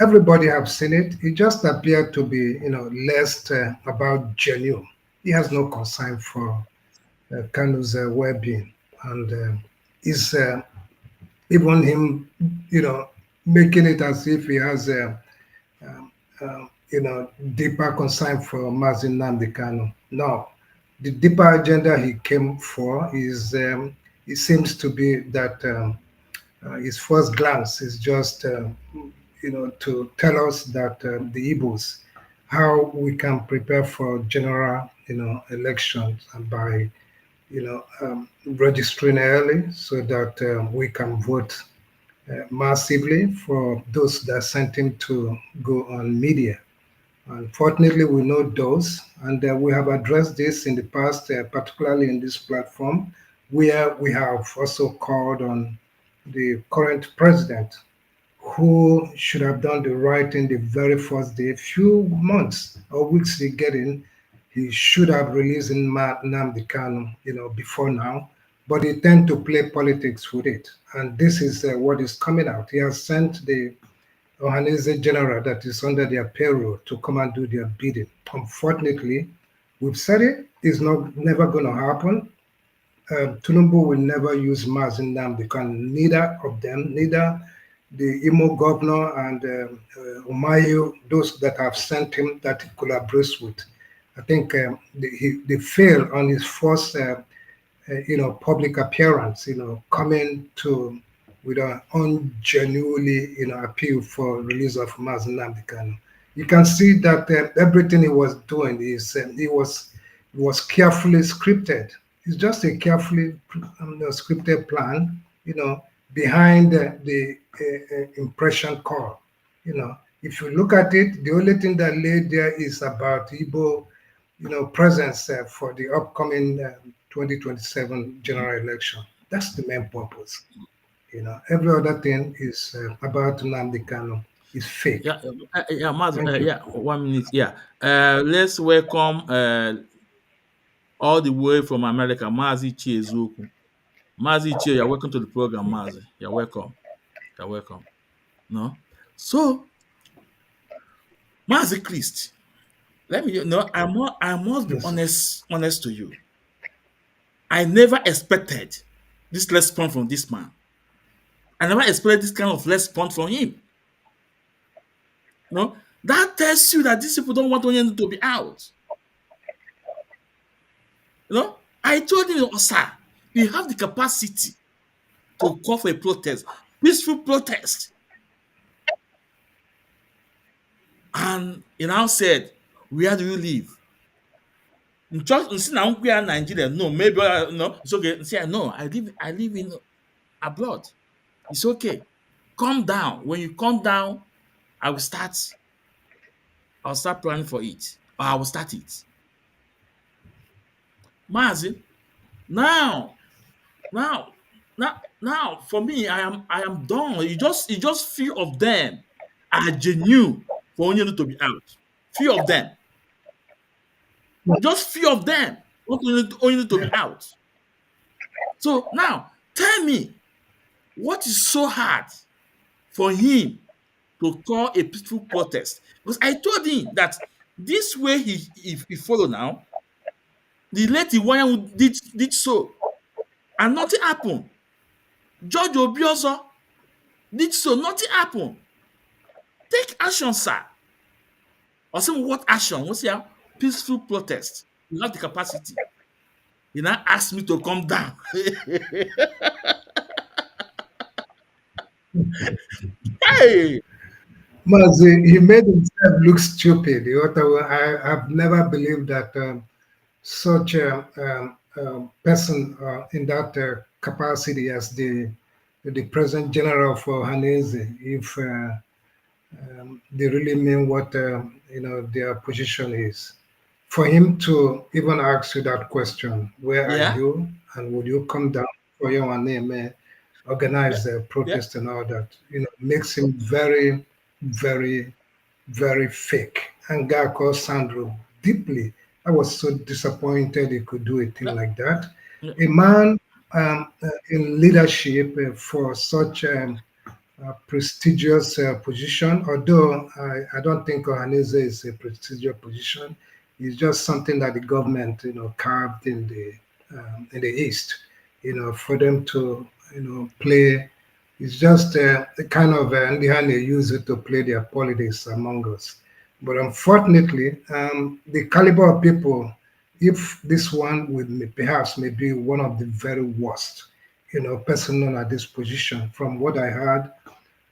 Speaker 2: Everybody have seen it. It just appeared to be, less about genuine. He has no concern for Kanu's well-being, and is even him, making it as if he has deeper concern for Mazin Nnamdi Kanu. No, the deeper agenda he came for is, it seems to be that his first glance is just, to tell us that the Igbos, how we can prepare for general, elections and by, registering early so that we can vote massively for those that sent him to go on media. Unfortunately, we know those, and we have addressed this in the past, particularly in this platform, where we have also called on the current president, who should have done the right thing the very first day, few months or weeks they get in, he should have released Nnamdi Kanu, before now, but they tend to play politics with it. And this is what is coming out. He has sent the Ohanaeze general that is under their payroll to come and do their bidding. Unfortunately, we've said it's not never going to happen. Tinubu will never use Mazin Nnamdi Kanu, neither of them, neither the Imo governor and Umayu, those that have sent him that he collaborates with. I think they failed on his first, public appearance, coming to with an ungenuinely, appeal for release of Mazin Nnamdi Kanu. You can see that everything he was doing is he was carefully scripted. It's just a carefully scripted plan, behind the impression call. If you look at it, the only thing that laid there is about Igbo, presence for the upcoming 2027 general election. That's the main purpose. Every other thing is about Nnamdi Kanu is fake.
Speaker 3: Yeah, Mazi, yeah, 1 minute. Yeah, let's welcome all the way from America, Mazi Chiezuku. Mazi Chie, you're welcome to the program, Mazi. You're welcome. You're welcome. No, so Mazi Christ, let me I must be honest to you. I never expected this response from this man. I never expected this kind of response from him. That tells you that these people don't want Onyendu to be out. I told him, sir, you have the capacity to call for a protest, peaceful protest. And he now said, where do you live? In Nigeria, no, maybe no, it's okay. Say, no, I live in abroad. It's okay. Calm down. When you calm down, I'll start planning for it. Or I will start it. Mazi, now, for me, I am done. You just few of them are genuine for Onyendu to be out. Few of them. Just few of them want Onyendu to be out. So now, tell me, what is so hard for him to call a peaceful protest? Because I told him that this way he follow now, the late Iwanya did so, and nothing happened. George Obi also did so, nothing happened. Take action, sir. Or say what action? What's here? Peaceful protest. You have the capacity. He now asked me to come down. Hey!
Speaker 2: Mazi, he made himself look stupid. I have never believed that such a person in that capacity as the President General for Ohanaeze, if they really mean what their position is, for him to even ask you that question, where are you, and would you come down for your name, organize the protest and all that, makes him very, very, very fake. And Gako Sandro, deeply, I was so disappointed he could do a thing like that. A man in leadership for such a prestigious position, although I don't think Ohanaeze is a prestigious position. It's just something that the government, carved in the East, for them to, play. It's just a kind of they use it to play their politics among us. But unfortunately, the caliber of people if this one would perhaps may be one of the very worst, person at this position. From what I heard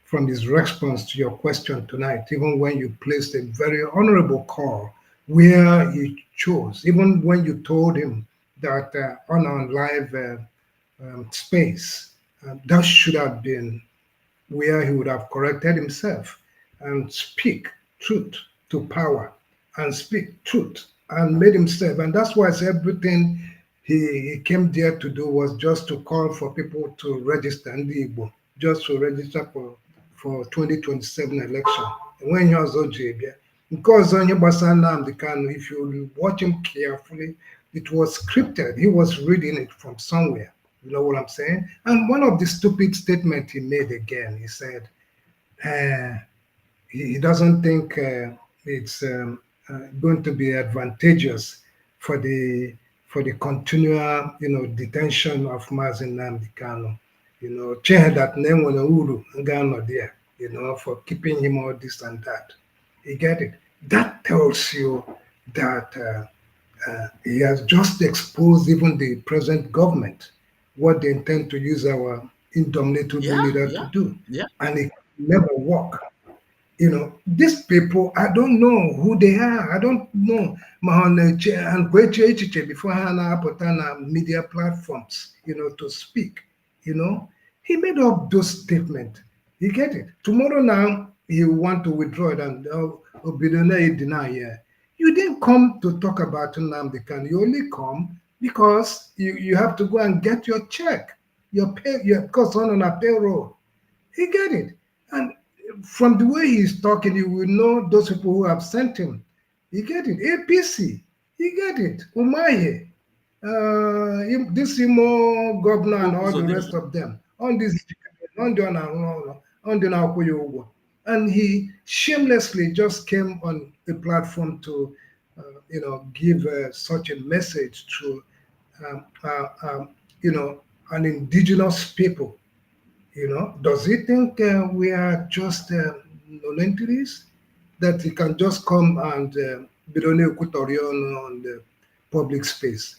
Speaker 2: from his response to your question tonight, even when you placed a very honorable call where he chose, even when you told him that on live space, that should have been where he would have corrected himself and speak truth to power and speak truth and made himself. And that's why everything he came there to do was just to call for people to register in the Igbo, just to register for 2027 election. And when he was Ojibia, because on your Nnamdi Kanu, if you watch him carefully, it was scripted. He was reading it from somewhere. You know what I'm saying? And one of the stupid statements he made again, he said, he doesn't think it's going to be advantageous for the continual detention of Mazi Nnamdi Kanu. Change that name when Uru Ngano there, for keeping him all this and that. You get it? That tells you that he has just exposed even the present government what they intend to use our indomitable leader to do. And it never work. These people, I don't know who they are. I don't know. And before Hana put on media platforms, to speak. He made up those statements. You get it? Tomorrow now, he want to withdraw it and deny. You didn't come to talk about Nnamdi Kanu. You only come because you have to go and get your check, your pay, because on a payroll. You get it? And from the way he's talking, you will know those people who have sent him. You get it? APC. You get it? Umaye. This Imo governor and all the rest of them. On this, and he shamelessly just came on the platform to, give such a message to, an indigenous people. Does he think we are just non-entities that he can just come and be on the public space?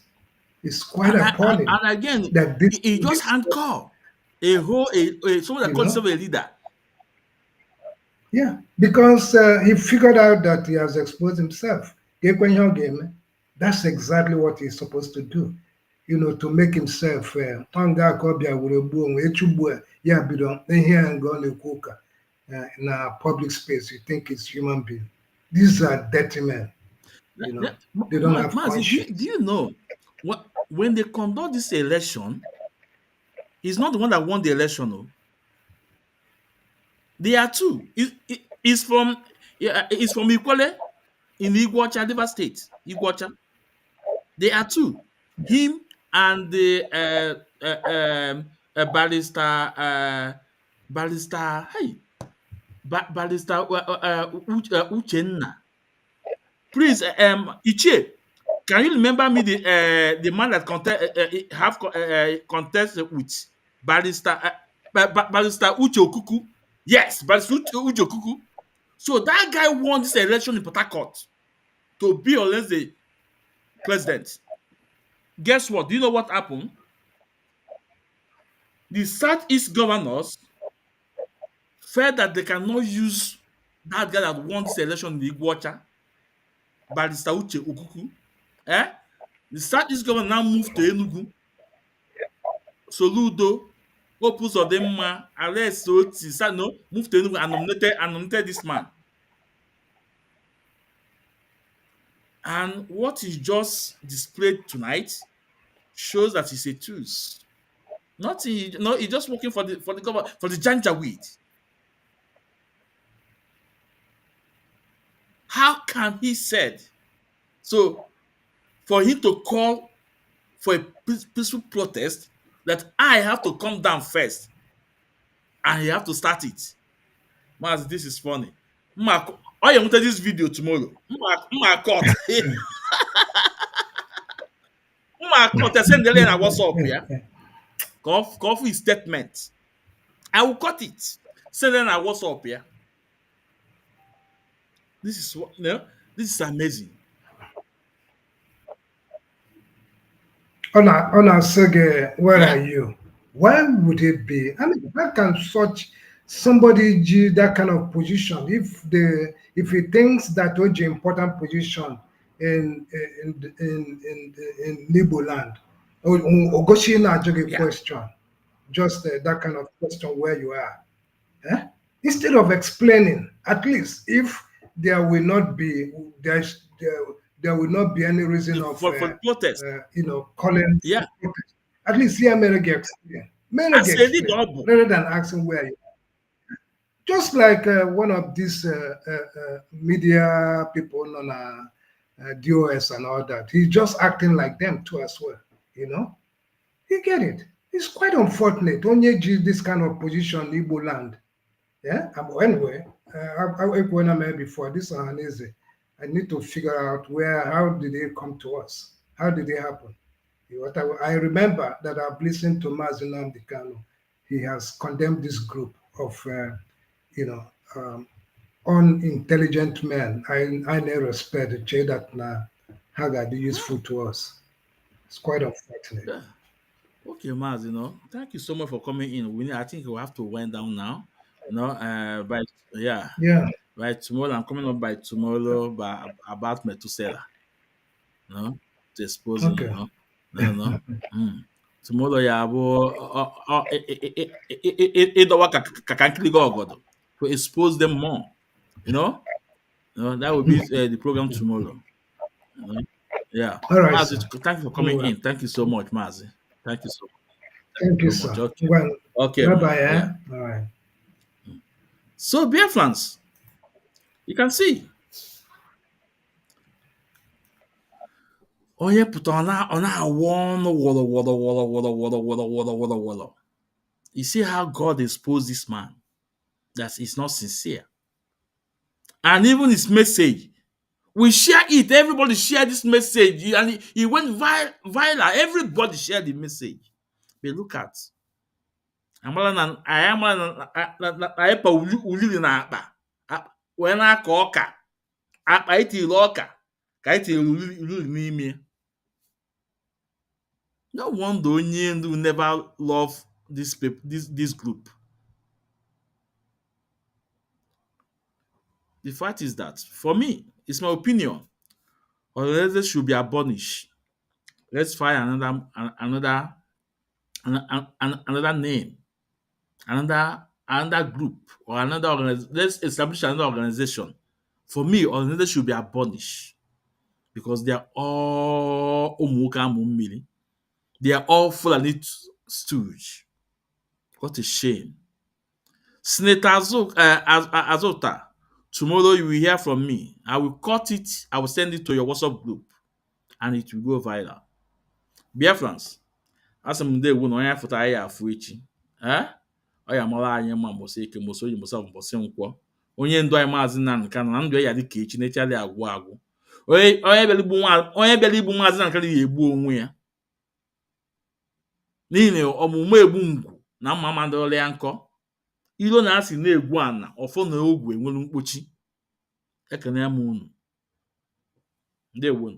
Speaker 2: It's quite appalling.
Speaker 3: And again,
Speaker 2: that
Speaker 3: he just handcall someone that calls himself a leader.
Speaker 2: Yeah, because he figured out that he has exposed himself. That's exactly what he's supposed to do. To make himself in a public space. You think it's human being. These are dirty men. They don't have conscience.
Speaker 3: Do you know when they conduct this election, he's not the one that won the election. No. They are two. It's from Ikwele in Iguacha, River State. Iguacha. They are two. Him and the barrister Uchenna. Please, Ichie, can you remember me the man that contest with barrister Uche Okuku? Yes, barrister Uche Okuku. So that guy won this election in Port Harcourt to be or less the president. Guess what? Do you know what happened? The Southeast governors felt that they cannot use that guy that won this election in the Iguacha, barrister Uche Okuku. The Southeast governor now moved to Enugu. Soludo, Opus Odemma, Alex Oti, Sano, moved to Enugu and nominated this man. And what he just displayed tonight shows that he's a tools. He's just working for the government, for the Janjaweed. How can he said so for him to call for a peaceful protest that I have to come down first and he have to start it? Mas, this is funny. I want this video tomorrow. Caught. I send the line. What's up here? Coffee statement. I will cut it. Send them a WhatsApp here. This is amazing.
Speaker 2: Sege, where are you? Why would it be? I mean, how can such somebody do that kind of position if he thinks that Oji important position in Igbo land? Ogoshi na question, just that kind of question where you are. Instead of explaining, at least if there will not be there will not be any reason of
Speaker 3: for protest.
Speaker 2: Calling.
Speaker 3: Yeah.
Speaker 2: Protest. At least here, Merege explain. Rather than asking where you are. Just like one of these media people on DOS and all that, he's just acting like them too as well. You get it. It's quite unfortunate. Only this kind of position in Igbo land. Yeah. Anyway, when I met before this Ohanaeze, I need to figure out how did they come to us? How did they happen? I remember that I've listened to Mazi Nnamdi Kanu. He has condemned this group of, unintelligent men. I never respect the chair that how are they useful to us. It's quite unfortunate.
Speaker 3: Yeah. Okay, Maz, thank you so much for coming in. I think we'll have to wind down now. By tomorrow, I'm coming up by tomorrow about Methuselah. To expose him, Tomorrow, to expose them more. That will be the program tomorrow. Yeah.
Speaker 2: All right.
Speaker 3: Mazi, thank you for coming in. Thank you so much, Mazi. Thank you so much.
Speaker 2: Thank you, sir.
Speaker 3: Okay.
Speaker 2: Well,
Speaker 3: okay.
Speaker 2: Bye-bye.
Speaker 3: Yeah.
Speaker 2: All right.
Speaker 3: So, Biafrans, you can see. Onye pụta ọ na-awọ ọnụ wọrọ. You see how God exposed this man, that he's not sincere. And even his message, we share it. Everybody share this message. And he went viral. Everybody shared the message. But look at. When I call ọka, akpa itiri ọka, ka itiri ulili n'ime. No wonder onye who never love this group. The fact is that, for me, it's my opinion. Ohanaeze should be abolished. Let's find another name, another group, or another organization. Let's establish another organization. For me, Ohanaeze should be abolished because they are all Umuka Mummili. They are all Fulani stooge. What a shame. Senator Azuta, tomorrow you will hear from me. I will cut it. I will send it to your WhatsApp group, and it will go viral. Biafrans, as I'm there, when I put I have which, I am all I am. Must say, must you must have must say, onye ndụ anyị Maazị Nnamdi Kanu na ndụ ya dị ka echi na-echali agwụ. Onye bịara igbu Maazị Nnamdi Kanu ya egbu onwe ya. N'ihi na ọmụmụ egbu ngwu na mma mandọrọ ya nkọ. Ilo na-asị na-egwu ana ọfọ na ogwe nwere mkpochi. Ekene ya m unu. Ndewo.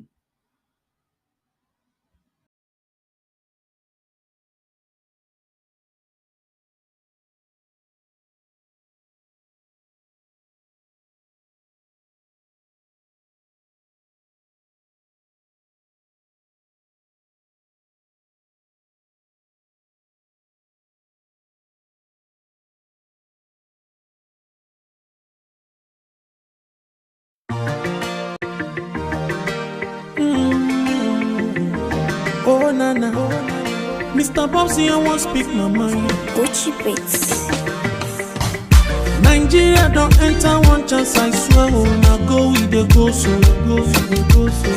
Speaker 1: Oh nana, Mr. Bobsy, I won't speak my mind. Gucci Beats. Nigeria don't enter one chance, I swear. Oh, now go with the go so.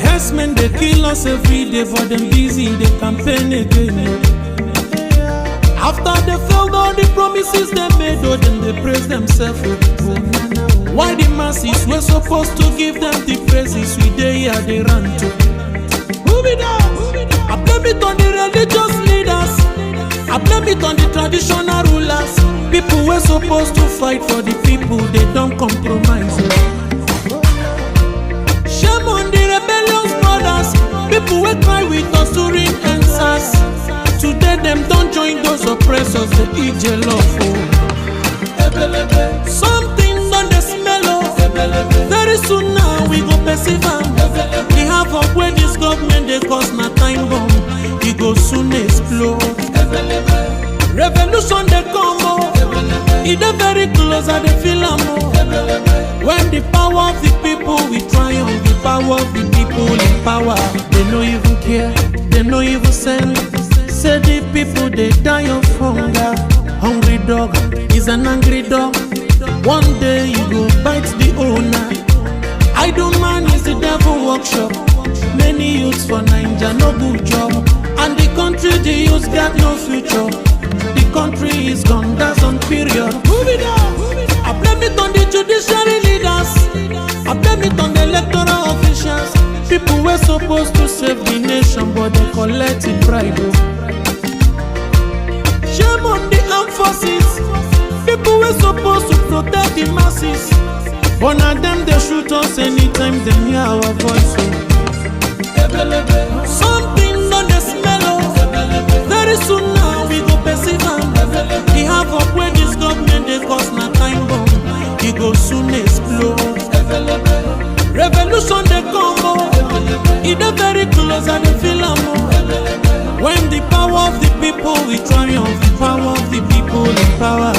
Speaker 1: Herdsmen they kill us every day, but them busy they campaign again. After they failed all the promises they made, oh, then they praise themselves. Why the masses were supposed to give them the praises we they here they run to? Who be that? I blame it on the religious leaders. I blame it on the traditional rulers. People were supposed to fight for the people, they don't compromise. Shame on the rebellious brothers. People will cry with us during answers. oppressors they eat jollof. Something done the smell of. Very soon now we go perceive am. The havoc where this government they cause na time bomb. It go soon explode. Revolution they come oh. It dey very close and they feel am oh. When the power of the people we triumph, the power of the people in power. They no even care, they no even send. Say the people they die of hunger. Hungry dog is an angry dog. One day you go bite the owner. Idle man is the devil workshop. Many youths for Nigeria no good job. And the country the youths got no future. The country is gone, that's on period. Move it on. I blame it on the judiciary leaders. I blame it on the electoral officials. People were supposed to save the nation, but they collected bribe. Shame on the armed forces. People were supposed to protect the masses, but now them they shoot us anytime they hear our voice. Something on the smell of. Very soon now we go perceive am. The havoc where this government they cause na time bomb. It go soon explode. Revolution they come oh. It dey very close and they feel am oh. When the power of the people we triumph, the power of the people in power.